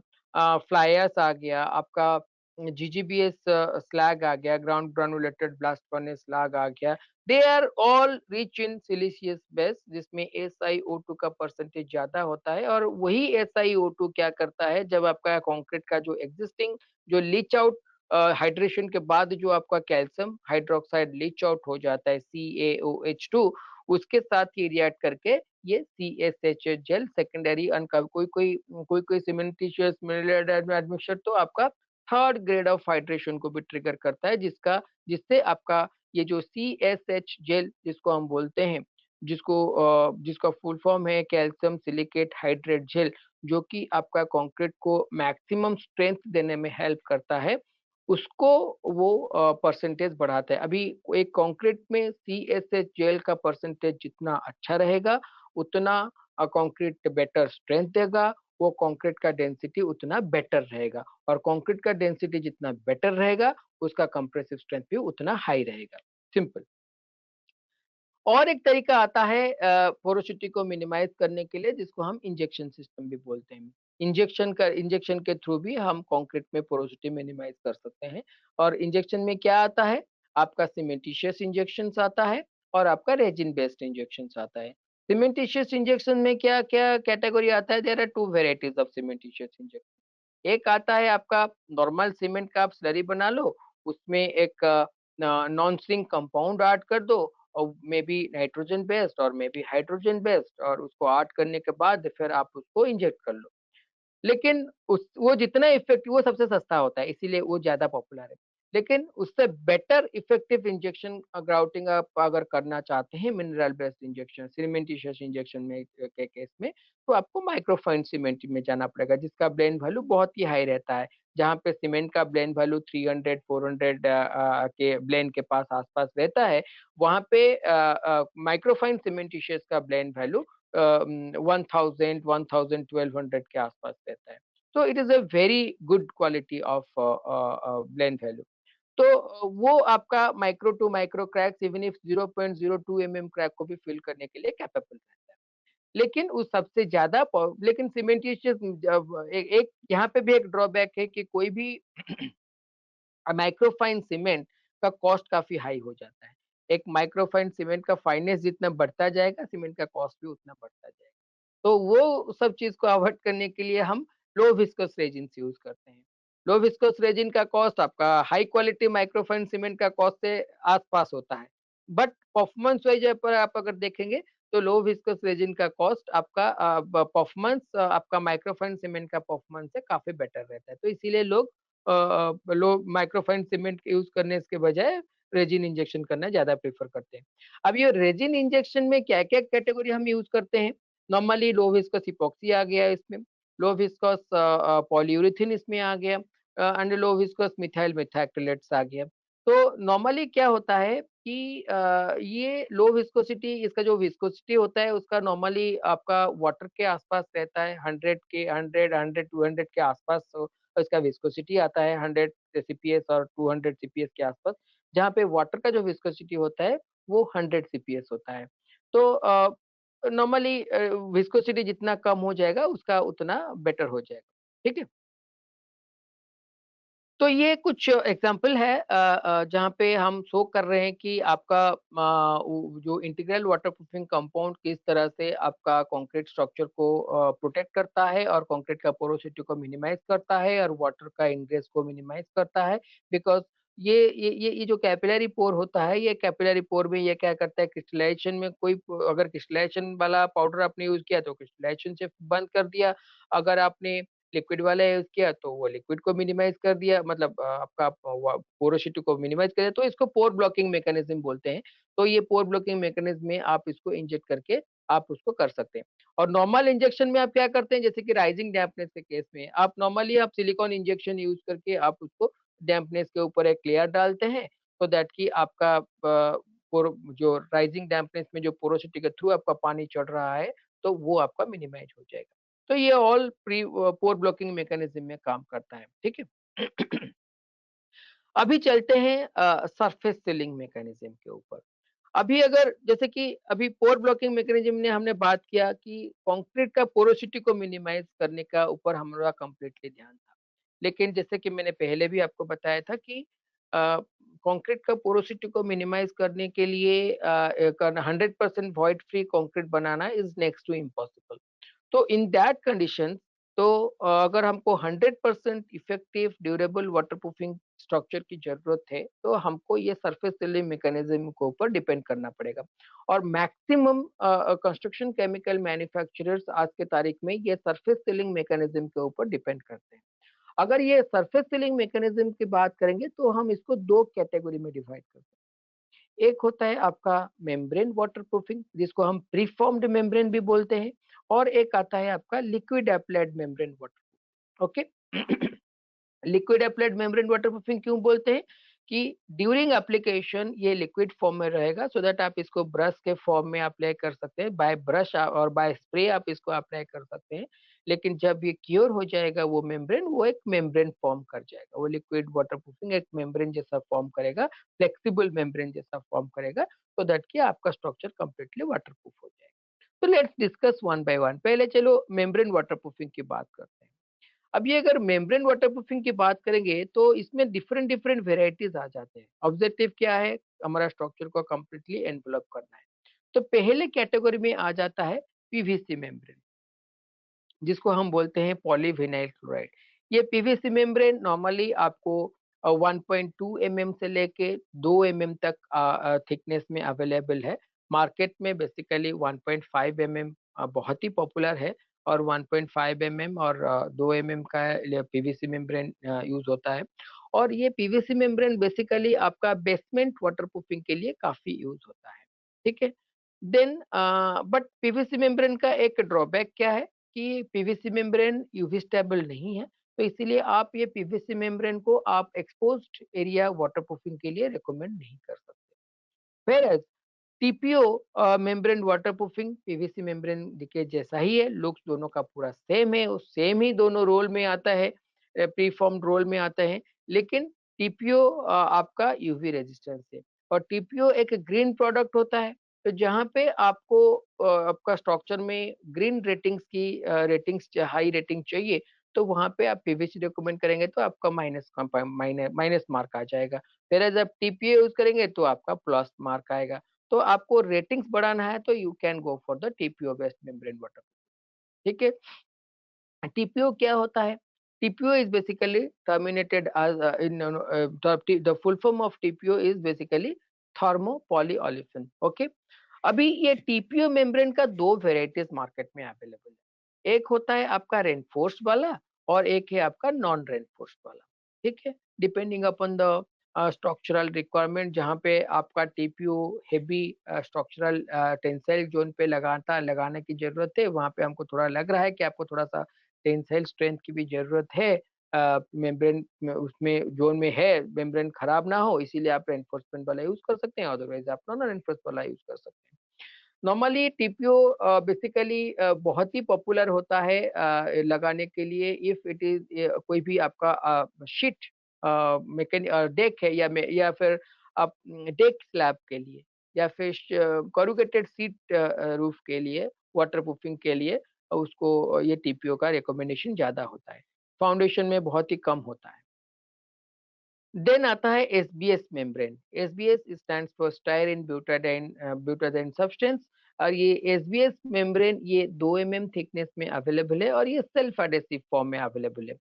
फ्लाई ऐश आ गया, आपका जीजीबीएस स्लैग आ गया, ground granulated blast furnace slag आ गया। They are all rich in siliceous base जिसमें SiO2 का परसेंटेज ज़्यादा होता है और वही SiO2 क्या करता है जब आपका कंक्रीट का जो एक्जिस्टिंग जो लीच आउट हाइड्रेशन के बाद जो आपका कैल्शियम हाइड्रोक्साइड लीच आउट हो जाता है CaOH2 उसके साथ ये रिएक्ट करके ये CSH जेल सेकेंडरी कोई-कोई सीमेंटिशियस मिनरल एडमिक्सचर तो आपका थर्ड ग्रेड ऑफ हाइड्रेशन को भी ट्रिगर करता है जिससे आपका ये जो CSH जेल जिसको हम बोलते हैं, जिसका फुल फॉर्म है कैल्शियम सिलिकेट हाइड्रेट जेल जो कि आपका कंक्रीट को मैक्सिमम स्ट्रेंथ देने में हेल्प करता है, उसको वो परसेंटेज बढ़ाता है। अभी एक कंक्रीट में CSH जेल का परसेंटेज जितना अच्छा रहेगा, उतना कंक्रीट बेटर स्ट्रेंथ देगा, वो कंक्रीट का डेंसिटी उतना बेटर रहेगा और कंक्रीट का डेंसिटी जितना बेटर रहेगा, उसका कंप्रेसिव स्ट्रेंथ भी उतना हाई रहेगा। सिंपल। और एक तरीका आता है पोरोसिटी को मिनिमाइज़ करने के लिए जिसको हम इंजेक्शन सिस्टम भी बोलते हैं। इंजेक्शन के थ्रू भी हम कंक्रीट में पोरोसिटी मिनिमाइज़ कर सकते हैं और इंजेक्शन में क्या आता है? आपका सीमेंटिशियस इंजेक्शंस आता है और आपका रेजिन बेस्ड इंजेक्शंस आता है। सीमेंटिशियस इंजेक्शन में क्या-क्या कैटेगरी आता है? There are 2 varieties of cementitious injection. एक आता है आपका नॉर्मल सीमेंट का आप स्लरी बना लो, उसमें एक नॉन स्टिंग कंपाउंड ऐड कर दो और मे बी नाइट्रोजन बेस्ड और मे बी हाइड्रोजन बेस्ड और उसको ऐड करने के बाद फिर आप उसको इंजेक्ट कर लो। लेकिन उस वो जितना इफ़ेक्टिव वो सबसे सस्ता होता है, इसीलिए वो ज़्यादा पॉपुलर है। लेकिन उससे बेटर इफ़ेक्टिव इंजेक्शन ग्राउटिंग आप अगर करना चाहते हैं मिनरल बेस्ड इंजेक्शन, सीमेंटिशियस इंजेक्शन में के केस में, तो आपको माइक्रोफाइन सीमेंट में जाना पड़ेगा, जिसका ब्लेंड वैल्यू बहुत ही हाई रहता है। जहाँ पे सीमेंट का ब्लेंड वैल्यू 300-400 के ब्लेंड के आस-पास रहता है, वहाँ पे माइक्रोफाइन सीमेंटिशियस का ब्लेंड वैल्यू 1000, 1000, 1200 के आसपास रहता है। तो it is a very good quality of blend value. तो वो आपका micro to micro cracks even if 0.02 crack को भी फिल करने के लिए कैपेबल रहता है। लेकिन उस सबसे ज़्यादा लेकिन सीमेंटिशियस जब एक यहाँ पे भी एक ड्रॉबैक है कि कोई भी माइक्रोफाइन सीमेंट का कॉस्ट काफ़ी हाई हो जाता है। एक माइक्रोफाइन सीमेंट का फाइनेस जितना बढ़ता जाएगा, सीमेंट का कॉस्ट भी उतना बढ़ता जाएगा। तो वो सब चीज़ को अवॉइड करने के लिए हम लो विस्कस रेजिन्स यूज़ करते हैं। लो विस्कस रेजिन का कॉस्ट आपका हाई क्वालिटी माइक्रोफाइन सीमेंट का कॉस्ट से आस-पास होता है। बट परफॉर्मेंस वाइज़ पर आप अगर देखेंगे तो लो विस्कस रेजिन का कॉस्ट आपका परफॉर्मेंस आपका माइक्रोफाइन सीमेंट का परफॉर्मेंस से काफ़ी बेटर रहता है। तो इसीलिए लोग लोग माइक्रोफाइन सीमेंट यूज़ करने के बजाय रेजिन इंजेक्शन करना ज़्यादा प्रेफ़र करते हैं। अब ये रेजिन इंजेक्शन में क्या-क्या कैटेगरी हम यूज़ करते हैं? नॉर्मली लो विस्कस इपॉक्सी आ गया इसमें, लो विस्कस पॉलीयूरेथेन इसमें आ गया एंड लो विस्कस मिथाइल मेथाक्रिलेट्स आ गया। तो नॉर्मली क्या होता है कि ये लो विस्कोसिटी इसका जो विस्कोसिटी होता है उसका नॉर्मली आपका वाटर के आसपास रहता है 100 200 के आसपास इसका विस्कोसिटी आता है 100 सीपीएस और 200 सीपीएस के आसपास, जहाँ पे वाटर का जो विस्कोसिटी होता है वो 100 सीपीएस होता है। तो नॉर्मली विस्कोसिटी जितना कम हो जाएगा उसका उतना बेटर हो जाएगा। ठीक है? तो ये कुछ एग्ज़ाम्पल है जहाँ पे हम शो कर रहे हैं कि आपका जो इंटीग्रल वाटरप्रूफिंग कंपाउंड किस तरह से आपका कंक्रीट स्ट्रक्चर को प्रोटेक्ट करता है और कंक्रीट का पोरोसिटी को मिनिमाइज़ करता है और वाटर का इंग्रेस को मिनिमाइज़ करता है। बिकॉज़ ये जो कैपिलरी पोर होता है, ये कैपिलरी पोर में ये क्या करता है क्रिस्टलाइज़ेशन में कोई अगर क्रिस्टलाइज़ेशन वाला पाउडर आपने यूज़ किया तो क्रिस्टलाइज़ेशन से बंद कर दिया। अगर आपने लिक्विड वाला यूज़ किया तो वो लिक्विड को मिनिमाइज़ कर दिया मतलब आपका पोरोसिटी को मिनिमाइज़ कर दिया तो इसको पोर ब्लॉकिंग मैकेनिज़्म बोलते हैं। तो ये पोर ब्लॉकिंग मैकेनिज़्म में आप इसको इंजेक्ट करके आप उसको कर सकते हैं। और नॉर्मल इंजेक्शन में आप क्या करते हैं जैसे कि राइजिंग डैम्पनेस के केस में आप नॉर्मली आप सिलिकॉन इंजेक्शन यूज़ करके आप उसको डैम्पनेस के ऊपर एक लेयर डालते हैं सो दैट कि आपका पोर जो राइजिंग डैम्पनेस में जो पोरोसिटी के थ्रू आपका पानी चढ़ रहा है, तो वो आपका मिनिमाइज़ हो जाएगा। तो ये ऑल पोर ब्लॉकिंग मैकेनिज्म में काम करता है, ठीक है? अभी चलते हैं सरफेस सीलिंग मैकेनिज्म के ऊपर। अभी अगर जैसे कि अभी पोर ब्लॉकिंग मैकेनिज्म ने हमने बात किया कि कंक्रीट का पोरोसिटी को मिनिमाइज़ करने का ऊपर हमारा कंप्लीटली ध्यान था। लेकिन जैसे कि मैंने पहले भी आपको बताया था कि कंक्रीट का पोरोसिटी को मिनिमाइज़ करने के लिए एक 100% वॉइड फ्री कंक्रीट बनाना इज़ नेक्स्ट टू इम्पॉसिबल। तो इन दैट कंडीशन तो अगर हमको 100% इफेक्टिव ड्यूरेबल वाटरप्रूफिंग स्ट्रक्चर की ज़रूरत है, तो हमको ये सरफेस सीलिंग मैकेनिज़्म के ऊपर डिपेंड करना पड़ेगा। और मैक्सिमम कंस्ट्रक्शन केमिकल मैन्युफैक्चरर्स आज के तारीख में ये सरफेस सीलिंग मैकेनिज़्म के ऊपर डिपेंड करते हैं। अगर ये सरफेस सीलिंग मैकेनिज़्म की बात करेंगे, तो हम इसको 2 कैटेगरी में डिवाइड करते हैं। एक होता है आपका मेम्ब्रेन वाटरप्रूफिंग जिसको हम प्रीफॉर्म्ड मेम्ब्रेन भी बोलते हैं और एक आता है आपका liquid applied membrane water okay liquid applied membrane waterproofing क्यों बोलते हैं कि ड्यूरिंग एप्लीकेशन ये लिक्विड फॉर्म में रहेगा सो दैट आप इसको ब्रश के फॉर्म में अप्लाई कर सकते हैं बाय ब्रश और बाय स्प्रे आप इसको अप्लाई कर सकते हैं लेकिन जब ये क्योर हो जाएगा वो मेम्ब्रेन वो एक मेम्ब्रेन फॉर्म कर जाएगा वो लिक्विड वाटरप्रूफिंग एक मेम्ब्रेन जैसा फॉर्म करेगा फ्लेक्सिबल मेम्ब्रेन जैसा फॉर्म करेगा सो दैट कि आपका स्ट्रक्चर कंप्लीटली वाटरप्रूफ हो जाएगा तो let's discuss one by one पहले चलो मेम्ब्रेन वाटरप्रूफिंग की बात करते हैं अब ये अगर मेम्ब्रेन वाटरप्रूफिंग की बात करेंगे तो इसमें डिफरेंट डिफरेंट वेराइटीज आ जाते हैं ऑब्जेक्टिव क्या है हमारा स्ट्रक्चर को कंप्लीटली एनवेलप करना है तो पहले कैटेगरी में आ जाता है पीवीसी मेम्ब्रेन जिसको हम बोलते हैं पॉलीविनाइल क्लोराइड ये पीवीसी मेम्ब्रेन नॉर्मली आपको 1.2 mm से लेके 2 mm तक थिकनेस में अवेलेबल है मार्केट में बेसिकली 1.5 mm बहुत ही पॉपुलर है और 1.5 mm और 2 mm का पीवीसी मेम्ब्रेन यूज होता है और ये पीवीसी मेम्ब्रेन बेसिकली आपका बेसमेंट वाटरप्रूफिंग के लिए काफी यूज होता है ठीक है देन बट पीवीसी मेम्ब्रेन का एक ड्रॉबैक क्या है कि पीवीसी मेम्ब्रेन यूवी स्टेबल नहीं है तो इसीलिए आप ये पीवीसी मेम्ब्रेन को आप एक्सपोज्ड एरिया वाटरप्रूफिंग के लिए रिकमेंड नहीं कर सकते where TPO membrane waterproofing PVC membrane के जैसा ही है लुक्स दोनों का पूरा सेम है और सेम ही दोनों रोल में आता है प्रीफॉर्म्ड रोल में आता है लेकिन टीपीओ आपका यूवी रेजिस्टेंस है और टीपीओ एक ग्रीन प्रोडक्ट होता है तो जहाँ पे आपको आपका स्ट्रक्चर में ग्रीन रेटिंग्स की रेटिंग्स हाई रेटिंग चाहिए तो वहाँ पे आप पीवीसी रिकमेंड करेंगे तो आपका माइनस मार्क आ जाएगा फिर आप टीपीए यूज करेंगे तो आपका प्लस मार्क आएगा तो आपको रेटिंग्स बढ़ाना है तो you can go for the TPO based membrane water ठीक है? टीपीओ क्या होता है? TPO is basically terminated as in the full form of TPO is basically thermopolyolefin, okay? अभी ये टीपीओ मेम्ब्रेन का 2 वैराइटीज़ मार्केट में अवेलेबल है। एक होता है आपका रेनफोर्स्ड वाला और एक है आपका नॉन रेनफोर्स्ड वाला, ठीक है? Depending upon the structural requirement, जहाँ पे आपका TPO heavy structural tensile zone पे लगाने की ज़रूरत है, वहाँ पे हमको थोड़ा लग रहा है कि आपको थोड़ा-सा टेंसाइल स्ट्रेंथ की भी ज़रूरत है, मेम्ब्रेन में उसमें ज़ोन में है, मेम्ब्रेन खराब ना हो, इसीलिए आप रेनफोर्समेंट वाला यूज़ कर सकते हैं, अदरवाइज़ आप नॉन रेनफोर्स वाला यूज़ कर सकते हैं। नॉर्मली टीपीओ बेसिकली बहुत ही पॉपुलर होता है लगाने के लिए इफ इट इज़ कोई भी आपका शीट डेक है या फिर आप डेक स्लैब के लिए या फिर कोरुगेटेड शीट रूफ के लिए, वाटरप्रूफिंग के लिए उसको ये टीपीओ का रिकमेंडेशन ज़्यादा होता है। फाउंडेशन में बहुत ही कम होता है। देन आता है SBS membrane. SBS stands for styrene butadiene substance और ये एसबीएस मेम्ब्रेन ये 2 एमएम थिकनेस में अवेलेबल है और ये सेल्फ एडेसिव फॉर्म में अवेलेबल है।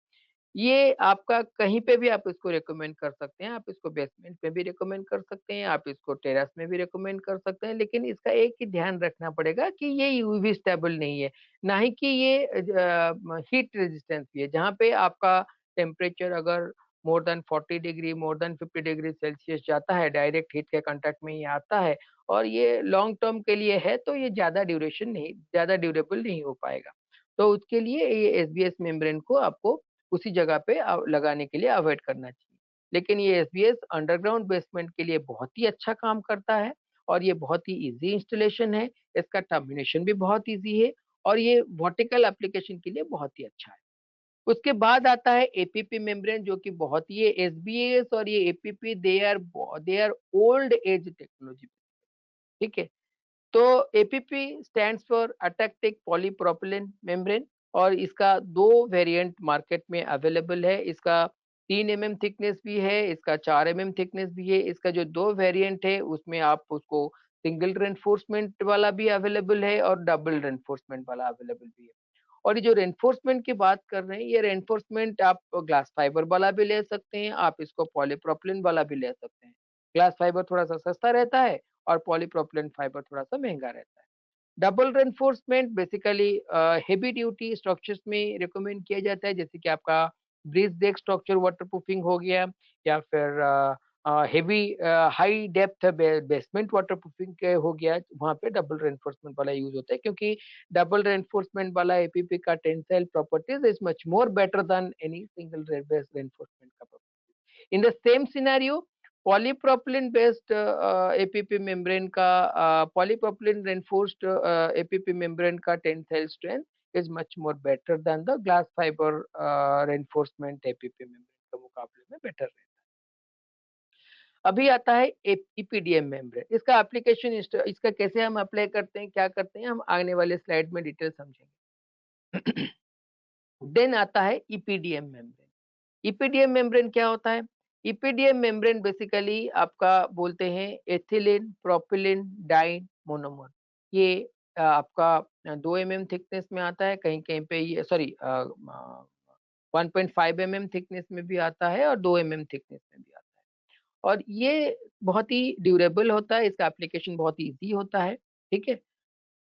ये आपका कहीं पे भी आप इसको रिकमेंड कर सकते हैं, आप इसको बेसमेंट में भी रिकमेंड कर सकते हैं, आप इसको टेरेस में भी रिकमेंड कर सकते हैं, लेकिन इसका एक ही ध्यान रखना पड़ेगा कि ये यूवी स्टेबल नहीं है, ना ही कि ये हीट रेजिस्टेंस भी है, जहाँ पे आपका टेम्परेचर अगर more than 40 degree, more than 50 degree Celsius जाता है, डायरेक्ट हीट के कॉन्टैक्ट में ये आता है और ये लॉन्ग टर्म के लिए है, तो ये ज़्यादा ड्यूरेबल नहीं हो पाएगा। तो उसके लिए ये एसबीएस मेम्ब्रेन को आपको उसी जगह पे लगाने के लिए अवॉइड करना चाहिए। लेकिन ये एसबीएस अंडरग्राउंड बेसमेंट के लिए बहुत ही अच्छा काम करता है और ये बहुत ही ईज़ी इंस्टॉलेशन है, इसका टर्मिनेशन भी बहुत ईज़ी है और ये वर्टिकल एप्लीकेशन के लिए बहुत ही अच्छा है। उसके बाद आता है एपीपी मेम्ब्रेन जो कि बहुत ही ये एसबीएस और ये APP they are old age technology, ठीक है? तो APP stands for atactic polypropylene membrane और इसका 2 वेरिएंट मार्केट में अवेलेबल है। इसका 3 एमएम थिकनेस भी है, इसका 4 एमएम थिकनेस भी है। इसका जो 2 वेरिएंट है उसमें आप उसको सिंगल रेनफोर्समेंट वाला भी अवेलेबल है और डबल रेनफोर्समेंट वाला अवेलेबल भी है। और ये जो रेनफोर्समेंट की बात कर रहे हैं, ये रेनफोर्समेंट आप ग्लास फाइबर वाला भी ले सकते हैं, आप इसको पॉलीप्रोपिलीन वाला भी ले सकते हैं। ग्लास फाइबर थोड़ा-सा सस्ता रहता है और पॉलीप्रोपिलीन फाइबर थोड़ा-सा महँगा रहता है। Double reinforcement basically heavy duty structures में रिकमेंड किया जाता है, जैसे कि आपका ब्रिज डेक स्ट्रक्चर वाटरप्रूफिंग हो गया या फिर heavy high depth basement waterproofing के हो गया, वहाँ पे डबल रेनफोर्समेंट वाला यूज़ होता है क्योंकि डबल रेनफोर्समेंट वाला एपीपी का tensile properties is much more better than any single reinforcement का property. In the same scenario polypropylene based APP membrane का पॉलीप्रोपिलीन रेनफोर्स्ड एपीपी मेम्ब्रेन का tensile strength is much more better than the glass fibre reinforcement APP membrane के मुकाबले में better है। अभी आता है ईपीडीएम मेम्ब्रेन। इसका एप्लीकेशन इसका कैसे हम अप्लाई करते हैं, क्या करते हैं, हम आने वाले स्लाइड में डिटेल समझेंगे। देन आता है ईपीडीएम मेम्ब्रेन। ईपीडीएम मेम्ब्रेन क्या होता है? ईपीडीएम मेम्ब्रेन बेसिकली आपका बोलते हैं एथिलीन प्रोपिलीन डाई मोनोमर। ये आपका 2 एमएम थिकनेस में आता है, कहीं-कहीं पे ये सॉरी 1.5 एमएम थिकनेस में भी आता है और 2 एमएम थिकनेस में भी आता है। और ये बहुत ही ड्यूरेबल होता है, इसका एप्लीकेशन बहुत ईज़ी होता है, ठीक है?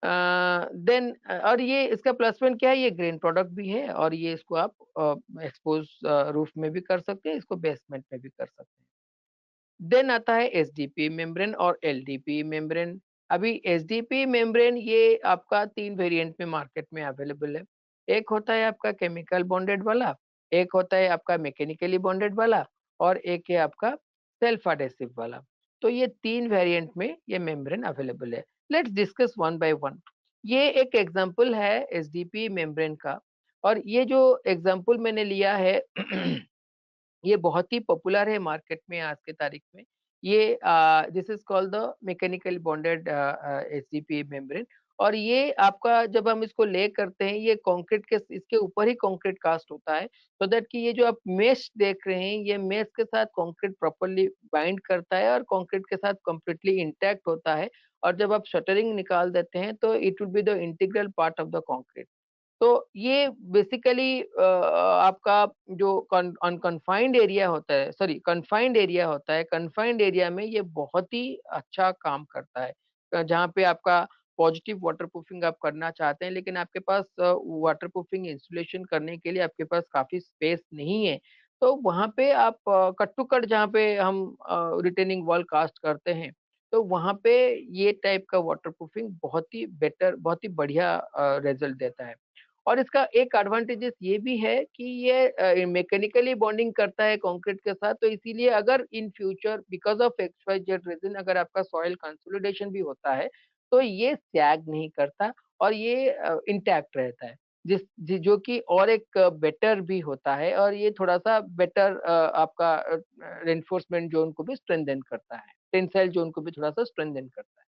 देन और ये इसका प्लस पॉइंट क्या है, ये ग्रीन प्रोडक्ट भी है और ये इसको आप एक्सपोज़ रूफ में भी कर सकते हैं, इसको बेसमेंट में भी कर सकते हैं। देन आता है एसडीपी मेम्ब्रेन और एलडीपी मेम्ब्रेन। अभी एसडीपी मेम्ब्रेन ये आपका 3 वेरिएंट में मार्केट में अवेलेबल है। एक होता है आपका केमिकल बॉन्डेड वाला, एक होता है आपका मैकेनिकली बॉन्डेड वाला और एक है आपका सेल्फ एडेसिव वाला। तो ये 3 वेरिएंट में ये मेम्ब्रेन अवेलेबल है। Let's discuss one by one. ये एक एग्जांपल है एसडीपी मेम्ब्रेन का और ये जो एग्जांपल मैंने लिया है ये बहुत ही पॉपुलर है मार्केट में आज के तारीख में। ये this is called the mechanically bonded SDP membrane और ये आपका जब हम इसको ले करते हैं, ये कंक्रीट के इसके ऊपर ही कंक्रीट कास्ट होता है, सो दैट कि ये जो आप मेश देख रहे हैं, ये मेश के साथ कंक्रीट प्रॉपर्ली बाइंड करता है और कंक्रीट के साथ कंप्लीटली इंटैक्ट होता है और जब आप शटरिंग निकाल देते हैं, तो it will be the integral part of the concrete. तो ये बेसिकली आपका जो अनकन्फाइंड एरिया होता है, सॉरी कन्फाइंड एरिया होता है, कन्फाइंड एरिया में ये बहुत ही अच्छा काम करता है। जहाँ पे आपका पॉजिटिव वाटरप्रूफिंग आप करना चाहते हैं, लेकिन आपके पास वाटरप्रूफिंग इंस्टॉलेशन करने के लिए आपके पास काफ़ी स्पेस नहीं है, तो वहाँ पे आप कट टू कट जहाँ पे हम रिटेनिंग वॉल कास्ट करते हैं, तो वहाँ पे ये टाइप का वाटरप्रूफिंग बहुत ही बेटर, बहुत ही बढ़िया रिज़ल्ट देता है। और इसका एक एडवांटेजेस ये भी है कि ये मैकेनिकली बॉन्डिंग करता है कंक्रीट के साथ, तो इसीलिए अगर in future because of X Y Z reason अगर आपका सॉइल कंसोलिडेशन भी होता है, तो ये सैग नहीं करता और ये इंटैक्ट रहता है। जो कि और एक बेटर भी होता है और ये थोड़ा-सा बेटर आपका रिइंफोर्समेंट ज़ोन को भी स्ट्रेंथेन करता है। टेंसाइल ज़ोन को भी थोड़ा-सा स्ट्रेंथेन करता है।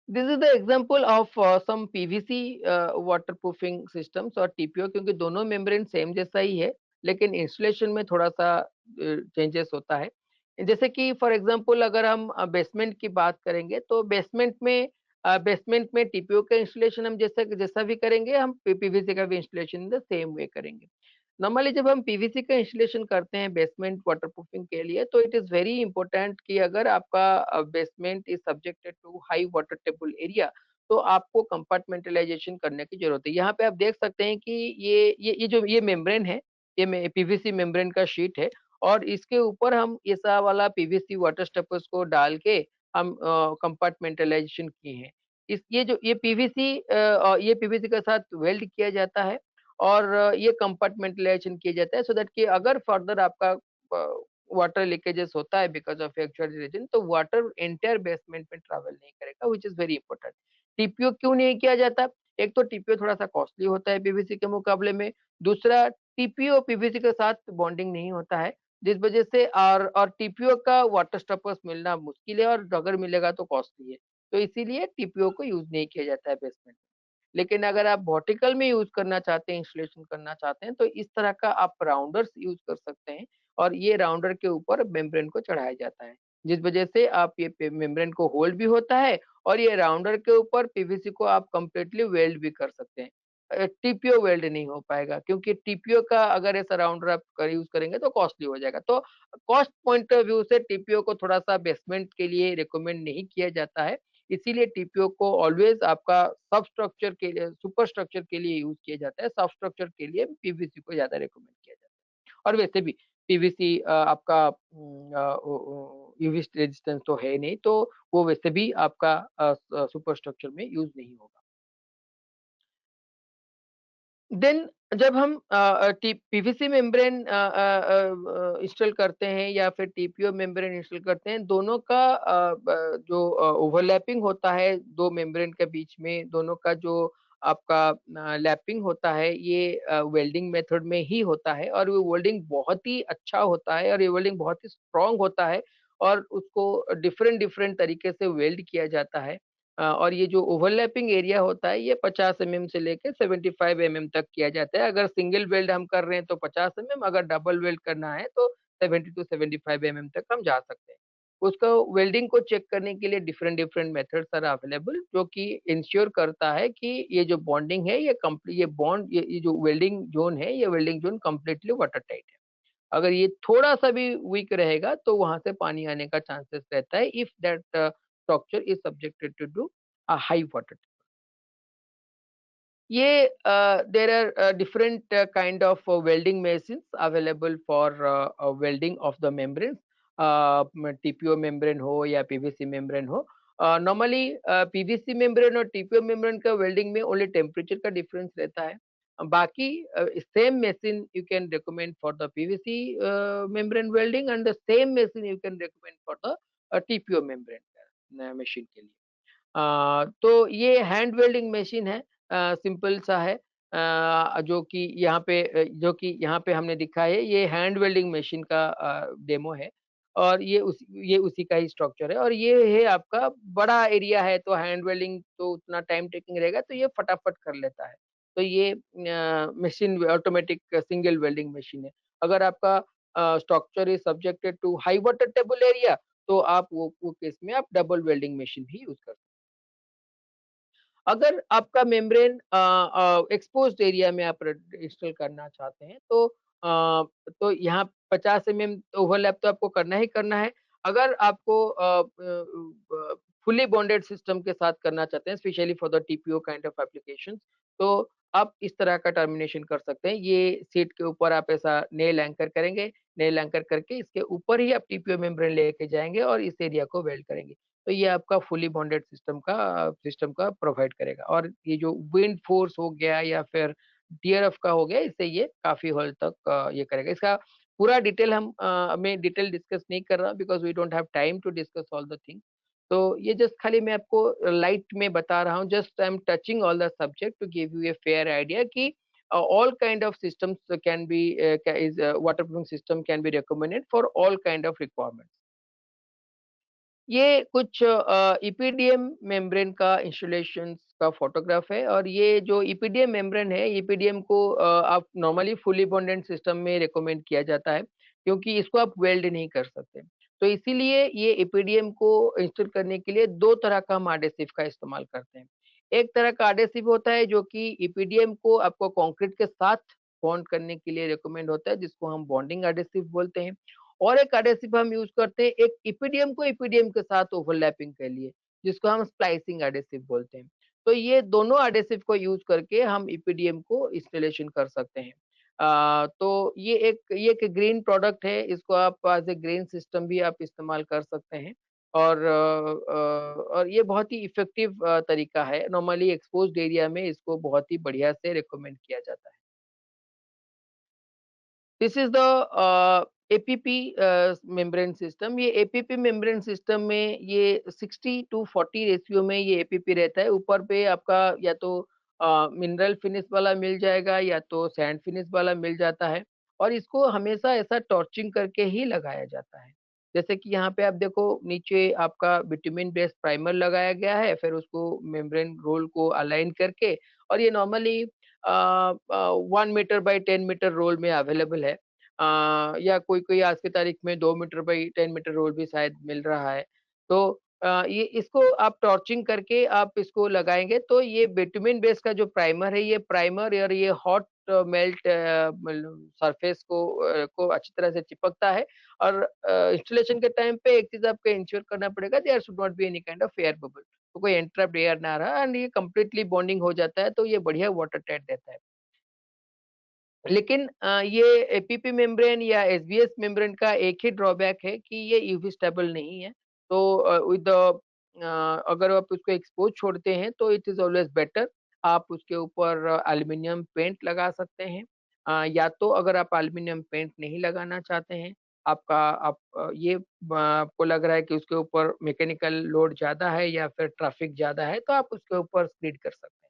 This is the example of some PVC waterproofing systems और टीपीओ, क्योंकि दोनों मेम्ब्रेन सेम जैसा ही है, लेकिन इंस्टॉलेशन में थोड़ा-सा चेंजेस होता है। जैसे कि फॉर एग्जांपल अगर हम बेसमेंट की बात करेंगे, तो बेसमेंट में टीपीओ का इंस्टॉलेशन हम जैसा जैसा भी करेंगे, हम पीवीसी का भी इंस्टॉलेशन द सेम वे करेंगे। नॉर्मली जब हम पीवीसी का इंस्टॉलेशन करते हैं बेसमेंट वाटरप्रूफिंग के लिए, तो इट इज़ वेरी इंपॉर्टेंट कि अगर आपका basement is subjected to high water table area, तो आपको कंपार्टमेंटलाइजेशन करने की ज़रूरत है। यहाँ पे आप देख सकते हैं कि ये जो ये मेम्ब्रेन है, ये पीवीसी मेम्ब्रेन का शीट है और इसके ऊपर हम ऐसा वाला पीवीसी वाटर स्टेपर्स को डाल के हम कंपार्टमेंटलाइजेशन किए हैं। ये पीवीसी के साथ वेल्ड किया जाता है और ये कंपार्टमेंटलाइजेशन किया जाता है, सो दैट कि अगर फर्दर आपका वाटर लीकेजेस होता है बिकॉज़ ऑफ एक्चुअल रीजन, तो वाटर एंटायर बेसमेंट में ट्रैवल नहीं करेगा, which is very important. TPO क्यों नहीं किया जाता? एक तो टीपीओ थोड़ा-सा कॉस्टली होता है पीवीसी के मुकाबले में, दूसरा टीपीओ पीवीसी के साथ बॉन्डिंग नहीं होता है, जिस वजह से और टीपीओ का वाटर स्टॉपर्स मिलना मुश्किल है और अगर मिलेगा तो कॉस्टली है। तो इसीलिए टीपीओ को यूज़ नहीं किया जाता है बेसमेंट। लेकिन अगर आप वर्टिकल में यूज़ करना चाहते हैं, इंस्टॉलेशन करना चाहते हैं, तो इस तरह का आप राउंडर्स यूज़ कर सकते हैं और ये राउंडर के ऊपर मेम्ब्रेन को चढ़ाया जाता है। जिस वजह से आप ये पे मेम्ब्रेन को होल्ड भी होता है और ये राउंडर के ऊपर पीवीसी को आप कंप्लीटली वेल्ड भी कर सकते हैं। टीपीओ वेल्ड नहीं हो पाएगा, क्योंकि टीपीओ का अगर ऐसा राउंडर आप यूज़ करेंगे तो कॉस्टली हो जाएगा। तो कॉस्ट पॉइंट ऑफ व्यू से टीपीओ को थोड़ा-सा बेसमेंट के लिए रिकमेंड नहीं किया जाता है। इसीलिए टीपीओ को ऑलवेज़ आपका सब स्ट्रक्चर के लिए, सुपर स्ट्रक्चर के लिए यूज़ किया जाता है। सब स्ट्रक्चर के लिए पीवीसी को ज़्यादा रिकमेंड किया जाता है। और वैसे भी पीवीसी आपका यूवी रेजिस्टेंस तो है नहीं, तो वो वैसे भी आपका सुपर स्ट्रक्चर में यूज़ नहीं होगा। देन जब हम टी पीवीसी मेम्ब्रेन इंस्टॉल करते हैं या फिर टीपीओ मेम्ब्रेन इंस्टॉल करते हैं, दोनों का जो ओवरलैपिंग होता है 2 मेम्ब्रेन के बीच में, दोनों का जो आपका लैपिंग होता है, ये वेल्डिंग मेथड में ही होता है और वो वेल्डिंग बहुत ही अच्छा होता है और ये वेल्डिंग बहुत ही स्ट्रॉन्ग होता है और उसको डिफरेंट डिफरेंट तरीके से वेल्ड किया जाता है। और ये जो ओवरलैपिंग एरिया होता है, ये 50 एमएम से लेके 75 एमएम तक किया जाता है। अगर सिंगल वेल्ड हम कर रहे हैं तो 50 एमएम, अगर डबल वेल्ड करना है तो 70 टू 75 एमएम तक हम जा सकते हैं। उसको वेल्डिंग को चेक करने के लिए different different methods are available, जो कि इंश्योर करता है कि ये जो बॉन्डिंग है ये जो वेल्डिंग ज़ोन है, ये welding zone completely water tight है। अगर ये थोड़ा-सा भी वीक रहेगा तो वहाँ से पानी आने का चांसेस रहता है, if that structure is subjected to a high water. ये there are different kind of welding machines available for welding of the membranes, TPO membrane हो या पीवीसी मेम्ब्रेन हो। नॉर्मली पीवीसी मेम्ब्रेन और टीपीओ मेम्ब्रेन का welding में only temperature का difference रहता है। बाकी same machine you can recommend for the PVC membrane welding and the same machine you can recommend for the TPO membrane machine के लिए। तो ये हैंड वेल्डिंग मशीन है, सिंपल सा है, जो कि यहाँ पे हमने दिखा है, ये हैंड वेल्डिंग मशीन का डेमो है और ये उसी का ही स्ट्रक्चर है और ये है आपका बड़ा एरिया है, तो हैंड वेल्डिंग तो उतना टाइम टेकिंग रहेगा, तो ये फटाफट कर लेता है। तो ये machine automatic single welding machine है। अगर आपका structure is subjected to high water table area, तो आप वो केस में आप डबल वेल्डिंग मशीन भी यूज़ कर सकते हैं। अगर आपका मेम्ब्रेन एक्सपोज्ड एरिया में आप इंस्टॉल करना चाहते हैं तो यहाँ 50 ओवरलैप तो आपको करना ही करना है। अगर आपको फुली बॉन्डेड सिस्टम के साथ करना चाहते हैं, specially for the TPO kind of application, तो आप इस तरह का टर्मिनेशन कर सकते हैं। ये सीट के ऊपर आप ऐसा नेल एंकर करेंगे, नेल एंकर करके इसके ऊपर ही आप टीपीओ मेम्ब्रेन लेके जाएँगे और इस एरिया को वेल्ड करेंगे। तो ये आपका फुली बॉन्डेड सिस्टम का प्रोवाइड करेगा। और ये जो विंड फोर्स हो गया या फिर टियर ऑफ का हो गया, इससे ये काफ़ी हद तक ये करेगा। इसका पूरा डिटेल मैं डिटेल डिस्कस नहीं कर रहा because we don't have time to discuss all the thing. तो ये जस्ट खाली मैं आपको लाइट में बता रहा हूँ, just I am touching all the subject to give you a fair idea कि all kind of systems can be is waterproofing system can be recommended for all kind of requirements. ये कुछ EPDM membrane का installations का photograph है और ये जो EPDM membrane है, ईपीडीएम को आप नॉर्मली फुली बॉन्डेड सिस्टम में रिकमेंड किया जाता है, क्योंकि इसको आप वेल्ड नहीं कर सकते। तो इसीलिए ये ईपीडीएम को इंस्टॉल करने के लिए 2 तरह का हम एडहेसिव का इस्तेमाल करते हैं। एक तरह का एडहेसिव होता है जो कि ईपीडीएम को आपको कंक्रीट के साथ बॉन्ड करने के लिए रिकमेंड होता है, जिसको हम बॉन्डिंग एडहेसिव बोलते हैं। और एक एडहेसिव हम यूज़ करते हैं एक ईपीडीएम को ईपीडीएम के साथ ओवरलैपिंग के लिए, जिसको हम स्प्लाइसिंग एडहेसिव बोलते हैं। तो ये दोनों एडहेसिव को यूज़ करके हम ईपीडीएम को इंस्टॉलेशन कर सकते हैं। तो ये एक ग्रीन प्रोडक्ट है, इसको आप एज़ ए ग्रीन सिस्टम भी आप इस्तेमाल कर सकते हैं। और ये बहुत ही इफ़ेक्टिव तरीका है। नॉर्मली एक्सपोज्ड एरिया में इसको बहुत ही बढ़िया से रिकमेंड किया जाता है। This is the APP membrane system. ये एपीपी मेम्ब्रेन सिस्टम में ये 60-40 रेशियो में ये एपीपी रहता है। ऊपर पे आपका या तो मिनरल फिनिश वाला मिल जाएगा या तो सैंड फिनिश वाला मिल जाता है और इसको हमेशा ऐसा टॉर्चिंग करके ही लगाया जाता है। जैसे कि यहाँ पे आप देखो नीचे आपका बिटुमिन बेस्ड प्राइमर लगाया गया है, फिर उसको मेम्ब्रेन रोल को अलाइन करके और ये normally 1 metre by 10 metre roll में अवेलेबल है। या कोई-कोई आज की तारीख में 2 मीटर बाई 10 मीटर रोल भी शायद मिल रहा है। तो ये इसको आप टॉर्चिंग करके आप इसको लगाएँगे तो ये बिटुमिन बेस का जो प्राइमर है, ये प्राइमर और ये हॉट मेल्ट मतलब सरफेस को अच्छी तरह से चिपकता है और इंस्टॉलेशन के टाइम पे एक चीज़ आपको इंश्योर करना पड़ेगा there should not be any kind of air bubble. तो कोई इंटरप्ट एयर ना रहा एंड ये कंप्लीटली बॉन्डिंग हो जाता है, तो ये बढ़िया वाटर टाइट रहता है। लेकिन ये एपीपी मेम्ब्रेन या एसबीएस मेम्ब्रेन का एक ही ड्रॉबैक है कि ये यूवी स्टेबल नहीं है। तो अगर आप उसको एक्सपोज़ छोड़ते हैं तो इट इज़ ऑलवेज़ बेटर आप उसके ऊपर एल्यूमीनियम पेंट लगा सकते हैं। या तो अगर आप एल्यूमीनियम पेंट नहीं लगाना चाहते हैं, आपको लग रहा है कि उसके ऊपर मैकेनिकल लोड ज़्यादा है या फिर ट्रैफिक ज़्यादा है, तो आप उसके ऊपर स्किड कर सकते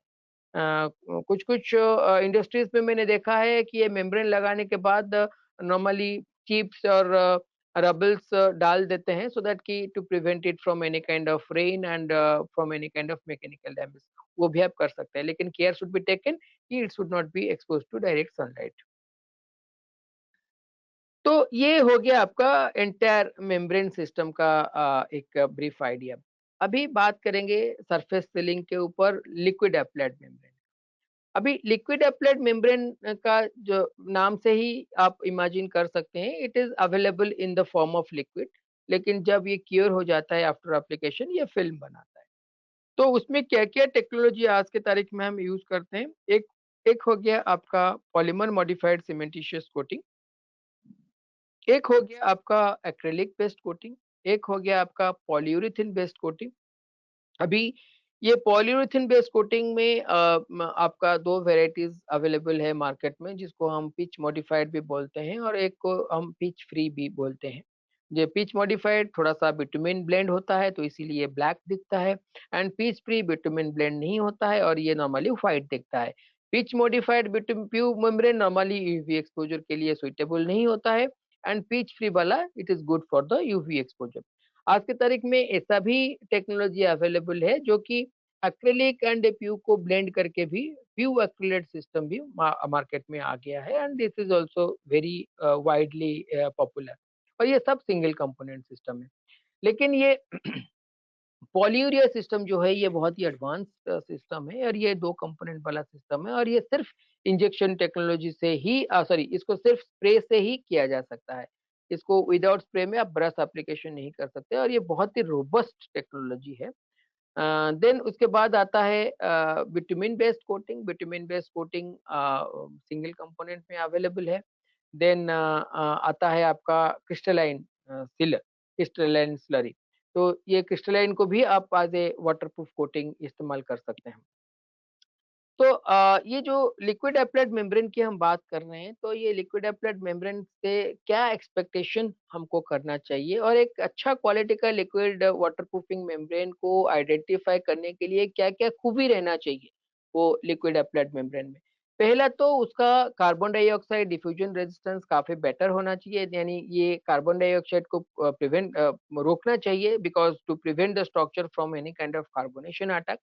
हैं। कुछ-कुछ इंडस्ट्रीज़ में मैंने देखा है कि ये मेम्ब्रेन लगाने के बाद नॉर्मली चिप्स और रबल्स डाल देते हैं सो दैट कि to prevent it from any kind of rain and from any kind of mechanical damage. वो भी आप कर सकते हैं, लेकिन केयर शुड बी टेकन कि it should not be exposed to direct sunlight. तो ये हो गया आपका एंटायर मेम्ब्रेन सिस्टम का एक ब्रीफ आइडिया। अभी बात करेंगे सरफेस फिलिंग के ऊपर लिक्विड एप्लाइड मेम्ब्रेन। अभी लिक्विड एप्लाइड मेम्ब्रेन का जो नाम से ही आप इमेजिन कर सकते हैं, it is available in the form of liquid, लेकिन जब ये क्योर हो जाता है आफ्टर एप्लीकेशन ये फिल्म बनाता है। तो उसमें क्या क्या टेक्नोलॉजी आज के तारीख में हम यूज करते हैं, एक एक हो गया आपका पॉलीमर मॉडिफाइड सीमेंटिशियस कोटिंग, एक हो गया आपका एक्रेलिक बेस्ड कोटिंग, एक हो गया आपका पॉलीयूरेथेन बेस्ड कोटिंग। अभी ये पॉलीयूरेथेन बेस्ड कोटिंग में आपका 2 वैराइटीज़ अवेलेबल है मार्केट में, जिसको हम पिच मॉडिफाइड भी बोलते हैं और एक को हम पिच फ्री भी बोलते हैं। ये पिच मॉडिफाइड थोड़ा-सा बिटुमेन ब्लेंड होता है तो इसीलिए ब्लैक दिखता है and pitch free bitumen blend नहीं होता है और ये नॉर्मली व्हाइट दिखता है। पिच मॉडिफाइड बिटुम प्यू मेम्ब्रेन नॉर्मली यूवी एक्सपोज़र के लिए सूटेबल नहीं होता है एंड पिच फ्री वाला it is good for the UV exposure. आज की तारीख में ऐसा भी टेक्नोलॉजी अवेलेबल है जो कि एक्रिलिक एंड प्यू को ब्लेंड करके भी प्यू एक्रिलेट सिस्टम भी मार्केट में आ गया है and this is also very widely popular और ये सब सिंगल कंपोनेंट सिस्टम है। लेकिन ये पॉलीयूरिया सिस्टम जो है ये बहुत ही एडवांस सिस्टम है और ये 2 कंपोनेंट वाला सिस्टम है और ये सिर्फ इंजेक्शन टेक्नोलॉजी से ही सॉरी इसको सिर्फ स्प्रे से ही किया जा सकता है। इसको विदाउट स्प्रे में आप ब्रश एप्लीकेशन नहीं कर सकते और ये बहुत ही रोबस्ट टेक्नोलॉजी है। देन उसके बाद आता है bitumen based coating. Bitumen based coating single component में अवेलेबल है। देन आता है आपका क्रिस्टलाइन क्रिस्टलाइन स्लरी। तो ये क्रिस्टलाइन को भी आप एज ए वाटरप्रूफ कोटिंग इस्तेमाल कर सकते हैं। तो ये जो लिक्विड एप्लाइड मेम्ब्रेन की हम बात कर रहे हैं, तो ये लिक्विड एप्लाइड मेम्ब्रेन से क्या एक्सपेक्टेशन हमको करना चाहिए और एक अच्छा क्वालिटी का लिक्विड वाटरप्रूफिंग मेम्ब्रेन को आइडेंटिफाई करने के लिए क्या-क्या खूबी रहना चाहिए, वो लिक्विड एप्लाइड मेम्ब्रेन में। पहला तो उसका कार्बन डाइऑक्साइड डिफ्यूजन रेजिस्टेंस काफ़ी बेटर होना चाहिए, यानी ये कार्बन डाइऑक्साइड को रोकना चाहिए because to prevent the structure from any kind of carbonation attack.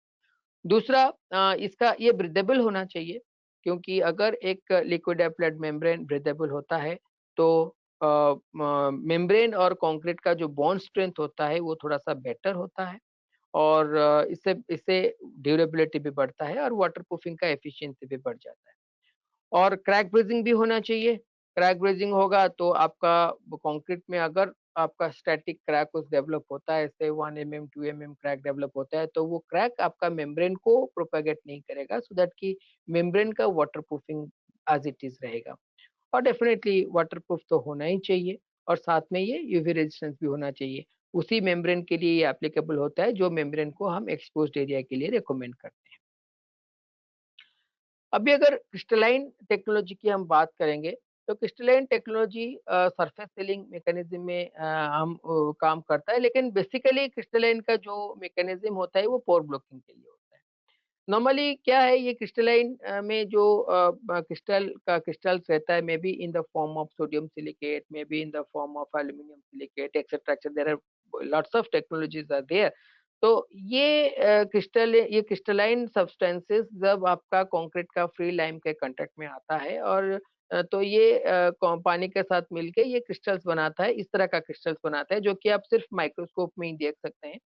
दूसरा इसका ये ब्रीदेबल होना चाहिए क्योंकि अगर एक लिक्विड एप्लाइड मेम्ब्रेन ब्रीदेबल होता है तो मेम्ब्रेन और कंक्रीट का जो बॉन्ड स्ट्रेंथ होता है वो थोड़ा-सा बेटर होता है और इससे इससे ड्यूरेबिलिटी भी बढ़ता है और वाटरप्रूफिंग का एफिशिएंसी भी बढ़ जाता है। और क्रैक ब्रेजिंग भी होना चाहिए। क्रैक ब्रेजिंग होगा तो आपका कंक्रीट में अगर आपका स्टैटिक क्रैक कुछ डेवलप होता है, जैसे 1 एमएम, 2 एमएम क्रैक डेवलप होता है, तो वो क्रैक आपका मेम्ब्रेन को प्रोपेगेट नहीं करेगा सो दैट कि मेम्ब्रेन का वाटरप्रूफिंग एज़ इट इज़ रहेगा। और डेफिनिटली वाटरप्रूफ तो होना ही चाहिए और साथ में ये यूवी रेजिस्टेंस भी होना चाहिए। उसी मेम्ब्रेन के लिए ये एप्लीकेबल होता है जो मेम्ब्रेन को हम एक्सपोज्ड एरिया के लिए रिकमेंड करते हैं। अभी अगर क्रिस्टलाइन टेक्नोलॉजी की हम बात करेंगे, तो crystalline technology surface ceiling mechanism में काम करता है, लेकिन बेसिकली क्रिस्टलाइन का जो मैकेनिज़्म होता है, वो पोर ब्लॉकिंग के लिए होता है। नॉर्मली क्या है ये क्रिस्टलाइन में जो क्रिस्टल्स रहता है, may be in the form of sodium silicate, may be in the form of aluminium silicate, etcetera, etcetera, there are lots of technologies are there. तो ये क्रिस्टलाइन सब्सटेंसेस जब आपका कंक्रीट का फ्री लाइम के contact में आता है और तो ये पानी के साथ मिलके ये क्रिस्टल्स बनाता है, इस तरह का क्रिस्टल्स बनाता है जो कि आप सिर्फ माइक्रोस्कोप में ही देख सकते हैं।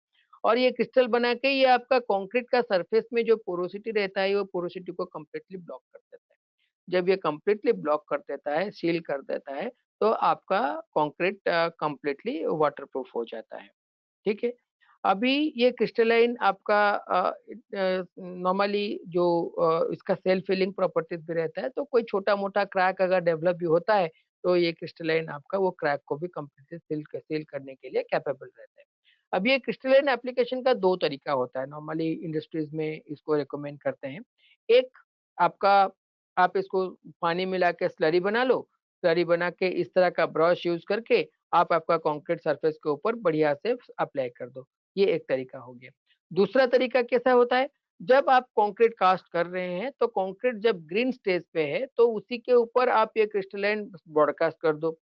और ये क्रिस्टल बना के ये आपका कंक्रीट का सरफेस में जो पोरोसिटी रहता है, वो पोरोसिटी को कंप्लीटली ब्लॉक कर देता है। जब ये कंप्लीटली ब्लॉक कर देता है, सील कर देता है, तो आपका कंक्रीट कंप्लीटली वाटरप्रूफ हो जाता है। ठीक है? अभी ये क्रिस्टलाइन आपका नॉर्मली जो इसका सेल्फ हीलिंग प्रॉपर्टीज़ भी रहता है, तो कोई छोटा-मोटा क्रैक अगर डेवलप भी होता है, तो ये क्रिस्टलाइन आपका वो क्रैक को भी कंप्लीटली सील करने के लिए कैपेबल रहता है। अब ये क्रिस्टलाइन एप्लीकेशन का 2 तरीका होता है, नॉर्मली इंडस्ट्रीज़ में इसको रिकमेंड करते हैं। एक आपका आप इसको पानी मिला के स्लरी बना लो, स्लरी बना के इस तरह का ब्रश यूज़ करके आप आपका कंक्रीट सरफेस के ऊपर बढ़िया से अप्लाई कर दो। ये एक तरीका हो गया। दूसरा तरीका कैसा होता है, जब आप कंक्रीट कास्ट कर रहे हैं, तो कंक्रीट जब ग्रीन स्टेज पे है, तो उसी के ऊपर आप ये क्रिस्टलाइन ब्रॉडकास्ट कर दो।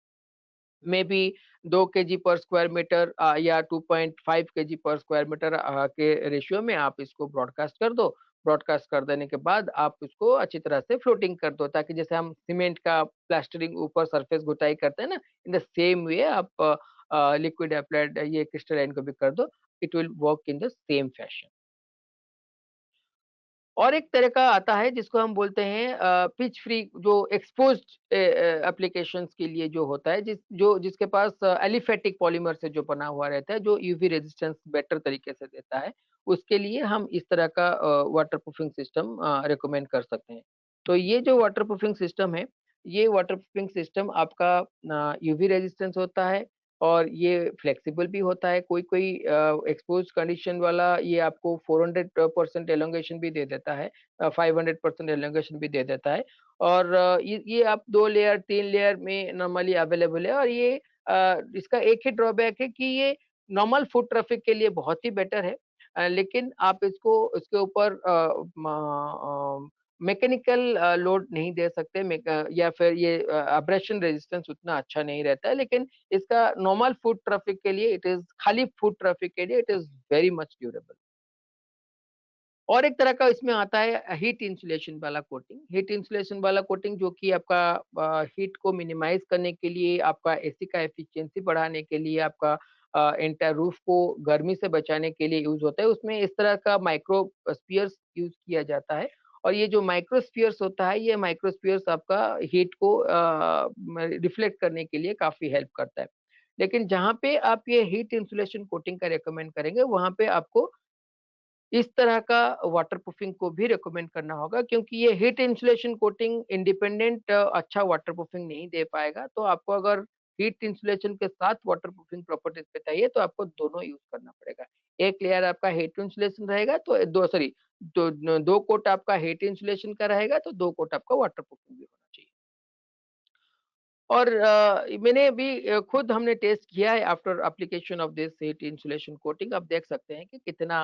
मेबी 2 केजी पर स्क्वायर मीटर या 2.5 केजी पर स्क्वायर मीटर के रेशियो में आप इसको ब्रॉडकास्ट कर दो। ब्रॉडकास्ट कर देने के बाद आप उसको अच्छी तरह से फ्लोटिंग कर दो ताकि जैसे हम सीमेंट का प्लास्टरिंग ऊपर सरफेस घुटाई करते हैं ना, इन द सेम वे आप लिक्विड एप्लाइड ये क्रिस्टलाइन को भी कर दो। It will work in the same fashion. और एक तरह का आता है जिसको हम बोलते हैं पिच फ्री जो एक्सपोज्ड एप्लीकेशंस के लिए जो होता है जिसके पास एलिफैटिक पॉलीमर से जो बना हुआ रहता है जो यूवी रेजिस्टेंस बेटर तरीके से देता है उसके लिए हम इस तरह का वाटरप्रूफिंग सिस्टम रिकमेंड कर सकते हैं। तो ये जो वाटरप्रूफिंग सिस्टम है ये वाटरप्रूफिंग सिस्टम आपका यूवी रेजिस्टेंस होता है और ये फ्लेक्सिबल भी होता है। कोई-कोई एक्सपोज़ कंडीशन वाला ये आपको 400% एलोंगेशन भी दे देता है 500% एलोंगेशन भी दे देता है और ये आप 2 लेयर 3 लेयर में नॉर्मली अवेलेबल है और ये इसका एक ही ड्रॉबैक है कि ये नॉर्मल फुट ट्रैफिक के लिए बहुत ही बेटर है। लेकिन आप इसके ऊपर मैकेनिकल लोड नहीं दे सकते या फिर ये अब्रेशन रेजिस्टेंस उतना अच्छा नहीं रहता है लेकिन इसका नॉर्मल फुट ट्रैफिक के लिए इट इज़ खाली फुट ट्रैफिक के लिए it is very much durable. और एक तरह का इसमें आता है हीट इंसुलेशन वाला कोटिंग। हीट इंसुलेशन वाला कोटिंग जो कि आपका हीट को मिनिमाइज़ करने के लिए, आपका एसी का एफिशिएंसी बढ़ाने के लिए, आपका एंटायर रूफ को गर्मी से बचाने के लिए यूज़ होता है, उसमें इस तरह का माइक्रोस्फियर्स यूज़ किया जाता है और ये जो माइक्रोस्फियर्स होता है, ये माइक्रोस्फियर्स आपका हीट को रिफ्लेक्ट करने के लिए काफ़ी हेल्प करता है। लेकिन जहाँ पे आप ये हीट इंसुलेशन कोटिंग का रिकमेंड करेंगे, वहाँ पे आपको इस तरह का वाटरप्रूफिंग को भी रिकमेंड करना होगा क्योंकि ये हीट इंसुलेशन कोटिंग इंडिपेंडेंट अच्छा वाटरप्रूफिंग नहीं दे पाएगा। तो आपको अगर हीट इंसुलेशन के साथ वाटरप्रूफिंग प्रॉपर्टीज पे चाहिए तो आपको दोनों यूज़ करना पड़ेगा। एक लेयर आपका हीट इंसुलेशन रहेगा तो 2 सॉरी 2 कोट आपका हीट इंसुलेशन का रहेगा तो 2 कोट आपका वाटरप्रूफिंग भी होना चाहिए। और मैंने अभी खुद हमने टेस्ट किया है after application of this heat insulation coating. आप देख सकते हैं कि कितना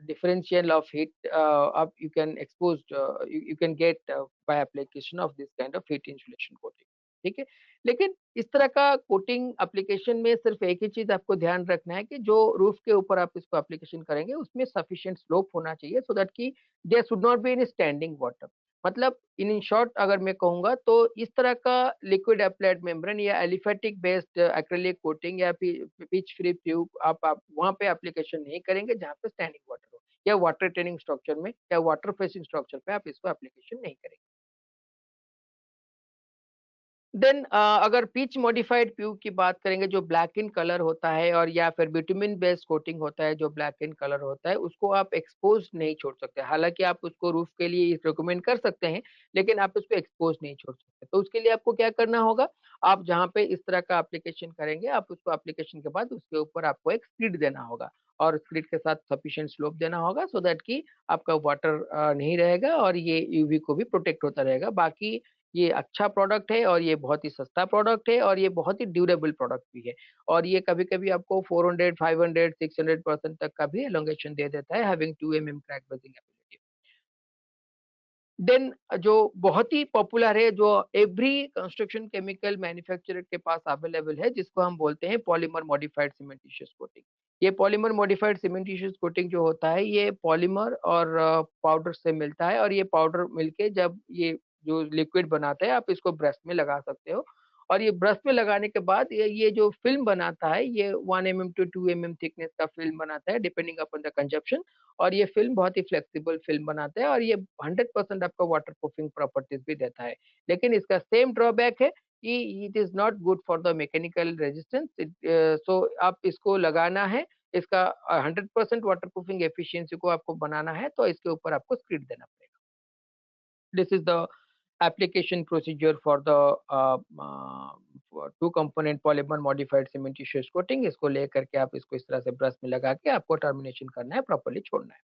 डिफरेंशियल ऑफ हीट आप you can exposed you can get by application of this kind of heat insulation coating. ठीक है, लेकिन इस तरह का कोटिंग एप्लीकेशन में सिर्फ एक ही चीज आपको ध्यान रखना है कि जो रूफ के ऊपर आप इसको एप्लीकेशन करेंगे उसमें सफिशिएंट स्लोप होना चाहिए सो दैट कि there should not be in standing water. मतलब इन शॉर्ट अगर मैं कहूँगा तो इस तरह का लिक्विड एप्लाइड मेम्ब्रेन या एलिफैटिक बेस्ड एक्रिलिक कोटिंग या पिच फ्री ट्यूब आप वहाँ पे एप्लीकेशन नहीं करेंगे जहाँ पे स्टैंडिंग वाटर हो या वाटर रिटेनिंग स्ट्रक्चर में या वाटर फेसिंग स्ट्रक्चर पे आप इसको एप्लीकेशन नहीं करेंगे। देन अगर पिच मॉडिफाइड ट्यूब की बात करेंगे जो ब्लैक इन कलर होता है और या फिर बिटुमिन बेस्ड कोटिंग होता है जो ब्लैक इन कलर होता है उसको आप एक्सपोज नहीं छोड़ सकते। हालांकि आप उसको रूफ के लिए रिकमेंड कर सकते हैं लेकिन आप उसको एक्सपोज नहीं छोड़ सकते। तो उसके लिए आपको क्या करना होगा, आप जहाँ पे इस तरह का एप्लीकेशन करेंगे आप उसको एप्लीकेशन के बाद उसके ऊपर आपको एक स्क्रीड देना होगा और स्क्रीड के साथ सफिशिएंट स्लोप देना होगा सो दैट कि आपका वाटर नहीं रहेगा और ये यूवी को भी प्रोटेक्ट होता रहेगा। बाकी ये अच्छा प्रोडक्ट है और ये बहुत ही सस्ता प्रोडक्ट है और ये बहुत ही ड्यूरेबल प्रोडक्ट भी है और ये कभी-कभी आपको 400, 500, 600% तक का भी एलोंगेशन दे देता है having 2 mm crack bridging ability. Then जो बहुत ही पॉपुलर है जो एवरी कंस्ट्रक्शन केमिकल मैन्युफैक्चरर के पास अवेलेबल है जिसको हम बोलते हैं पॉलीमर मॉडिफाइड सीमेंटिशियस कोटिंग। ये पॉलीमर मॉडिफाइड सीमेंटिशियस कोटिंग जो होता है ये पॉलीमर और पाउडर से मिलता है और ये पाउडर मिलके जब ये जो लिक्विड बनाता है आप इसको ब्रश में लगा सकते हो और ये ब्रश में लगाने के बाद ये जो फिल्म बनाता है ये 1 mm टू 2 mm थिकनेस का फिल्म बनाता है डिपेंडिंग अपॉन द कंजप्शन और ये फ़िल्म बहुत ही फ्लेक्सिबल फ़िल्म बनाता है और ये 100% आपको वाटरप्रूफिंग प्रॉपर्टीज़ भी देता है। लेकिन इसका सेम ड्रॉबैक है कि it is not good for the mechanical resistance so आप इसको लगाना है, इसका 100% वाटरप्रूफिंग एफिशिएंसी को आपको बनाना है, तो इसके ऊपर आपको स्क्रिड देना पड़ेगा। This is the application procedure for the two component polymer modified cementitious coating. इसको लेकर के आप इसको इस तरह से ब्रश में लगा के आपको टर्मिनेशन करना है, प्रॉपर्ली छोड़ना है।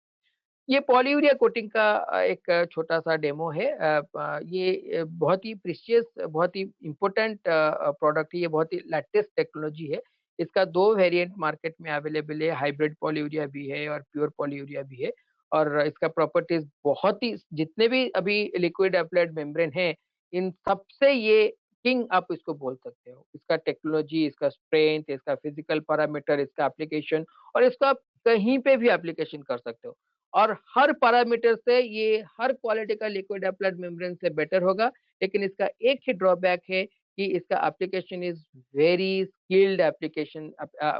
ये पॉलीयूरिया कोटिंग का एक छोटा-सा डेमो है। ये बहुत ही प्रीशियस बहुत ही इम्पोर्टेंट प्रोडक्ट है, ये बहुत ही लेटेस्ट टेक्नोलॉजी है। इसका 2 वेरिएंट मार्केट में अवेलेबल है, हाइब्रिड पॉलीयूरिया भी है और प्योर पॉलीयूरिया भी है और इसका प्रॉपर्टीज़ बहुत ही जितने भी अभी लिक्विड एप्लाइड मेम्ब्रेन हैं, इन सबसे ये किंग आप इसको बोल सकते हो। इसका टेक्नोलॉजी, इसका स्ट्रेंथ, इसका फिजिकल पैरामीटर, इसका एप्लीकेशन और इसको आप कहीं पे भी एप्लीकेशन कर सकते हो। और हर पैरामीटर से ये हर क्वालिटी का लिक्विड एप्लाइड मेम्ब्रेन से बेटर होगा, लेकिन इसका एक ही ड्रॉबैक है कि इसका application is very skilled application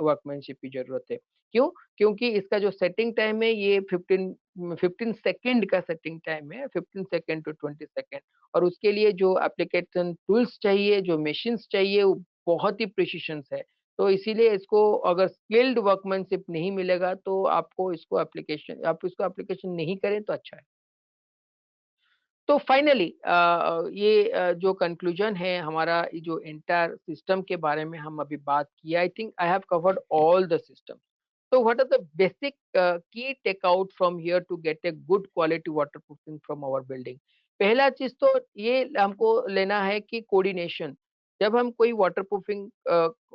workmanship की ज़रूरत है। क्यों? क्योंकि इसका जो सेटिंग टाइम है ये 15 सेकंड का सेटिंग टाइम है, 15 सेकंड टू 20 सेकंड और उसके लिए जो एप्लीकेशन टूल्स चाहिए, जो मशीन्स चाहिए, वो बहुत ही प्रिसिशंस है। तो इसीलिए इसको अगर स्किल्ड वर्कमैनशिप नहीं मिलेगा तो आपको इसको एप्लीकेशन आप इसको एप्लीकेशन नहीं करें तो अच्छा है। तो फाइनली ये जो कंक्लूजन है हमारा ये जो एंटायर सिस्टम के बारे में हम अभी बात की, I think I have covered all the system. So what are the basic key take out from here to get a good quality waterproofing from our building? पहला चीज तो ये हमको लेना है कि कोऑर्डिनेशन। जब हम कोई वाटरप्रूफिंग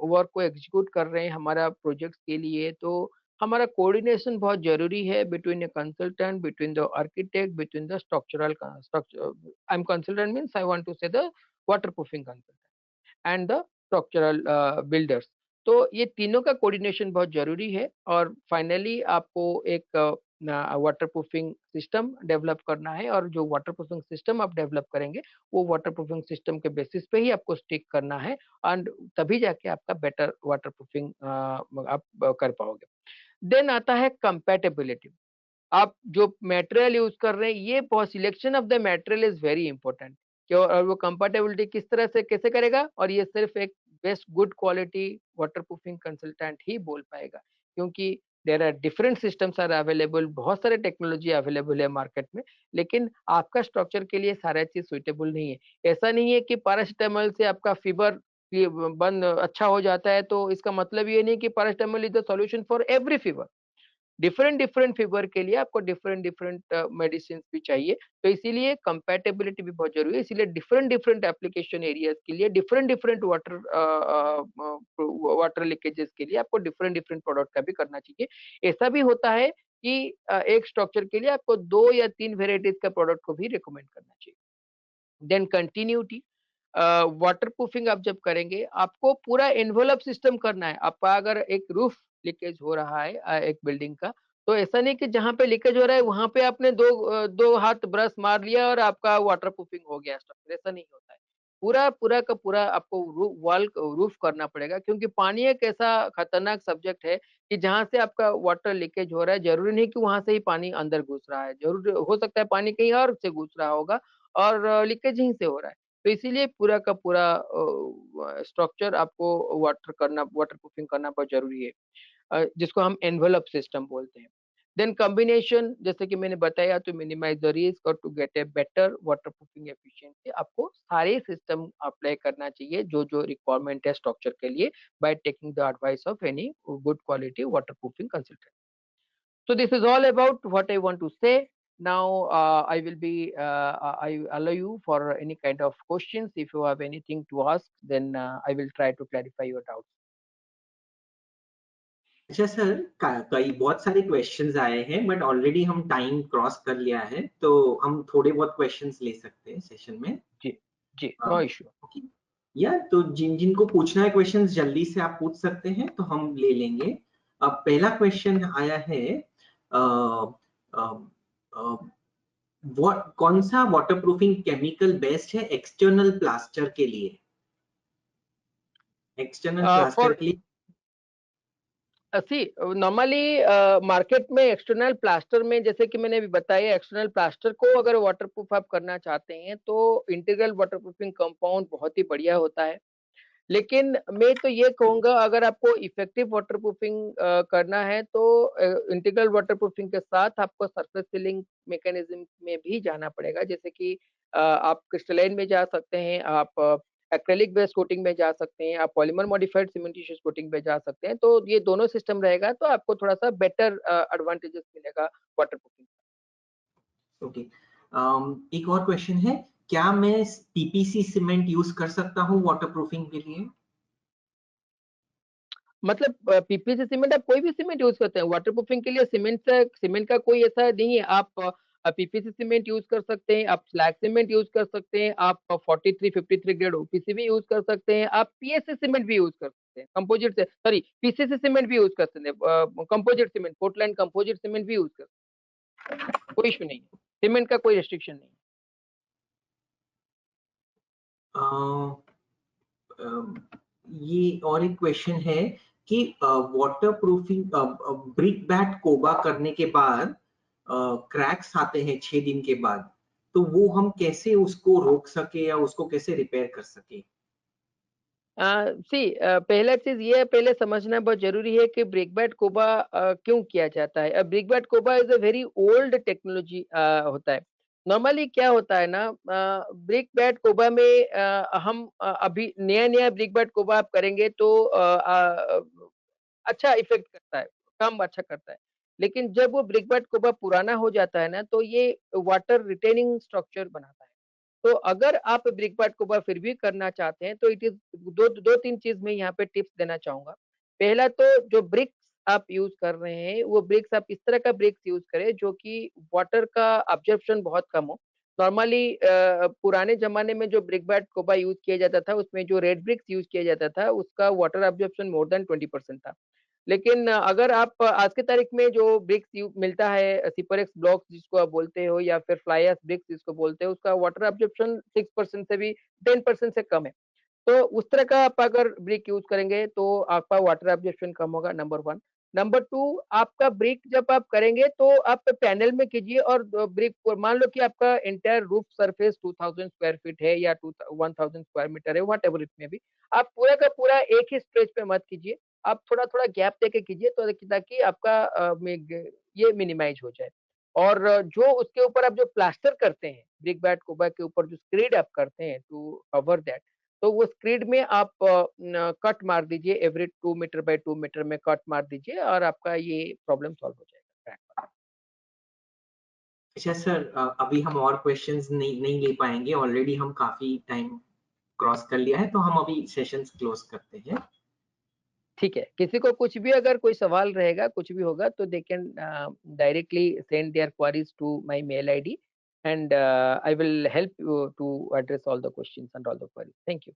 वर्क को एग्जीक्यूट कर रहे हैं हमारा प्रोजेक्ट्स के लिए तो हमारा कोऑर्डिनेशन बहुत जरूरी है between a consultant, between the architect, between the structural structure I am consultant means I want to say the waterproofing consultant and the structural builders. तो ये तीनों का कोऑर्डिनेशन बहुत ज़रूरी है और फाइनली आपको एक वाटर प्रूफिंग सिस्टम डेवलप करना है, और जो वाटर प्रूफिंग सिस्टम आप डेवलप करेंगे वो वाटर प्रूफिंग सिस्टम के बेसिस पे ही आपको स्टिक करना है, एंड तभी जाके आपका बेटर वाटर प्रूफिंग आप कर पाओगे। देन आता है कंपैटिबिलिटी। आप जो मटेरियल यूज कर रहे हैं, ये बहुत selection of the material is very important. कि और वो कंपैटिबिलिटी किस तरह से कैसे करेगा, और ये सिर्फ एक best good quality waterproofing consultant ही बोल पाएगा, क्योंकि there are different systems are available, बहुत सारे टेक्नोलॉजी अवेलेबल है मार्केट में, लेकिन आपका स्ट्रक्चर के लिए सारा चीज सुइटेबल नहीं है। ऐसा नहीं है कि पैरासिटामोल से आपका फीवर बंद अच्छा हो जाता है, तो इसका मतलब ये नहीं कि paracetamol is the solution for every fever. Different different fever के लिए आपको डिफरेंट डिफरेंट मेडिसिन भी चाहिए, तो इसीलिए कंपैटिबिलिटी भी बहुत जरूरी है। इसीलिए डिफरेंट डिफरेंट एप्लीकेशन एरियाज के लिए डिफरेंट डिफरेंट वाटर लीकेजेस के लिए आपको डिफरेंट डिफरेंट प्रोडक्ट का भी करना चाहिए। ऐसा भी होता है कि एक स्ट्रक्चर के लिए आपको 2 या 3 वेराइटीज का प्रोडक्ट को भी रिकमेंड करना चाहिए। Then continuity. वाटर प्रूफिंग आप जब करेंगे, आपको पूरा एनवेलप सिस्टम करना है। आपका अगर एक रूफ लीकेज हो रहा है एक बिल्डिंग का, तो ऐसा नहीं कि जहां पे लीकेज हो रहा है वहां पे आपने दो हाथ ब्रश मार लिया और आपका वाटर प्रूफिंग हो गया स्ट्रक्चर। ऐसा नहीं होता है। पूरा पूरा का पूरा आपको वॉल रूफ करना पड़ेगा, क्योंकि पानी एक ऐसा खतरनाक सब्जेक्ट है कि जहां से आपका वाटर लीकेज हो रहा है, जरूरी नहीं कि वहां से ही पानी अंदर घुस रहा है, जरूर हो सकता है पानी कहीं और से घुस रहा होगा और लीकेज यहीं से हो रहा है। तो इसीलिए पूरा का पूरा स्ट्रक्चर आपको वाटर प्रूफिंग करना बहुत जरूरी है, जिसको हम एनवेलप सिस्टम बोलते हैं। देन कॉम्बिनेशन, जैसे कि मैंने बताया, टू मिनिमाइज द रिस्क और to get a better waterproofing efficiency, आपको सारे सिस्टम अप्लाई करना चाहिए जो जो रिक्वायरमेंट है स्ट्रक्चर के लिए, by taking the advice of any good quality waterproofing consultant. So this is all about what I want to say. Now I will be I allow you for any kind of questions. If you have anything to ask, then I will try to clarify your doubts. अच्छा sir, कई बहुत सारे questions आए हैं but already हम time cross कर लिया है, तो हम थोड़े बहुत क्वेश्चंस ले सकते हैं सेशन में। जी जी, नो हाँ, इश्यू। ओके। या तो जिनको पूछना है क्वेश्चंस जल्दी से आप पूछ सकते हैं, तो हम ले लेंगे। अब पहला क्वेश्चन आया है, कौन सा वाटरप्रूफिंग केमिकल बेस्ट है एक्सटर्नल प्लास्टर के लिए? एक्सटर्नल प्लास्टर For के लिए सी नॉर्मली मार्केट में एक्सटर्नल प्लास्टर में, जैसे कि मैंने अभी बताया, एक्सटर्नल प्लास्टर को अगर वाटरप्रूफ आप करना चाहते हैं तो इंटीग्रल वाटरप्रूफिंग कंपाउंड बहुत ही बढ़िया होता है। लेकिन मैं तो ये कहूँगा, अगर आपको इफेक्टिव वाटरप्रूफिंग करना है तो इंटीग्रल वाटरप्रूफिंग के साथ आपको सरफेस सीलिंग मैकेनिज्म में भी जाना पड़ेगा। जैसे कि आप क्रिस्टलाइन में जा सकते हैं, आप एक्रेलिक बेस्ड कोटिंग में जा सकते हैं, आप पॉलीमर मॉडिफाइड सीमेंटिशियस कोटिंग में जा सकते हैं। तो ये दोनों सिस्टम रहेगा तो आपको थोड़ा सा बेटर एडवांटेजेस मिलेगा वाटरप्रूफिंग। ओके। एक और क्वेश्चन है, क्या मैं पीपीसी सीमेंट यूज कर सकता हूँ वाटरप्रूफिंग के लिए? मतलब पीपीसी सीमेंट आप कोई भी सीमेंट यूज करते हैं वाटरप्रूफिंग के लिए। सीमेंट का कोई ऐसा नहीं है। आप पीपीसी सीमेंट यूज कर सकते हैं, आप स्लैग सीमेंट यूज कर सकते हैं, आप 4353 ग्रेड ओपीसी भी यूज कर सकते हैं, आप पीएससी सीमेंट भी यूज कर सकते हैं, कंपोजिट से सॉरी पीसीसी सीमेंट भी यूज कर सकते हैं, composite cement, Portland composite cement भी यूज कर सकते हैं, कोई इशू नहीं है, सीमेंट का कोई रेस्ट्रिक्शन नहीं है। ये और एक क्वेश्चन है कि वाटरप्रूफिंग ब्रिक बैट कोबा करने के बाद क्रैक्स आते हैं 6 दिन के बाद, तो वो हम कैसे उसको रोक सके या उसको कैसे रिपेयर कर सके? सी पहला चीज ये है, पहले समझना बहुत जरूरी है कि ब्रिकबैट कोबा क्यों किया जाता है। Brickbat coba is a very old technology होता है। नॉर्मली क्या होता है ना, ब्रिकबैट कोबा में हम अभी नया नया ब्रिकबैट कोबा आप करेंगे तो अच्छा इफेक्ट करता है, काम अच्छा करता है। लेकिन जब वो ब्रिकबैट कोबा पुराना हो जाता है ना, तो ये वाटर रिटेनिंग स्ट्रक्चर बनाता है। तो अगर आप ब्रिकबैट कोबा फिर भी करना चाहते हैं तो इट इज दो तीन चीज मैं यहाँ पे टिप्स देना चाहूंगा। पहला तो जो ब्रिक्स आप यूज कर रहे हैं, वो ब्रिक्स आप इस तरह का ब्रिक्स यूज करें जो कि वाटर का अब्जॉर्प्शन बहुत कम हो। नॉर्मली पुराने जमाने में जो ब्रिकबैट कोबा यूज किया जाता था, उसमें जो रेड ब्रिक्स यूज किया जाता था, उसका वाटर अब्जॉर्प्शन मोर देन 20% था। लेकिन अगर आप आज की तारीख में जो ब्रिक्स यू मिलता है सिपरेक्स ब्लॉक्स जिसको आप बोलते हो या फिर फ्लाई ऐश ब्रिक्स जिसको बोलते हो, उसका वाटर एब्ज़ॉर्प्शन 6% से भी 10% से कम है। तो उस तरह का आप अगर ब्रिक यूज़ करेंगे तो आपका वाटर एब्ज़ॉर्प्शन कम होगा, नंबर 1। नंबर 2, आपका ब्रिक जब आप करेंगे तो आप पैनल में कीजिए और ब्रिक को मान लो कि आपका entire roof surface 2000 square feet है या 1000 स्क्वायर मीटर है, व्हाटएवर इट मे बी। आप पूरा का पूरा एक ही स्ट्रेच पे मत कीजिए, आप थोड़ा-थोड़ा गैप देके कीजिए तो ताकि आपका ये मिनिमाइज़ हो जाए। और जो उसके ऊपर आप जो प्लास्टर करते हैं, ब्रिक बैट कोबा के ऊपर जो स्क्रीड आप करते हैं टू कवर दैट, तो वो स्क्रीड में आप कट मार दीजिए, एवरी 2 मीटर बाय 2 मीटर में कट मार दीजिए और आपका ये प्रॉब्लम सॉल्व हो जाएगा क्रैक वाला। अच्छा सर, अभी हम और क्वेश्चंस नहीं नहीं ले पाएँगे, ऑलरेडी हम काफ़ी टाइम क्रॉस कर लिया है, तो हम अभी सेशंस क्लोज़ करते हैं। ठीक है, किसी को कुछ भी अगर कोई सवाल रहेगा, कुछ भी होगा तो they can directly send their queries to my mail ID and I will help you to address all the questions and all the queries. Thank you.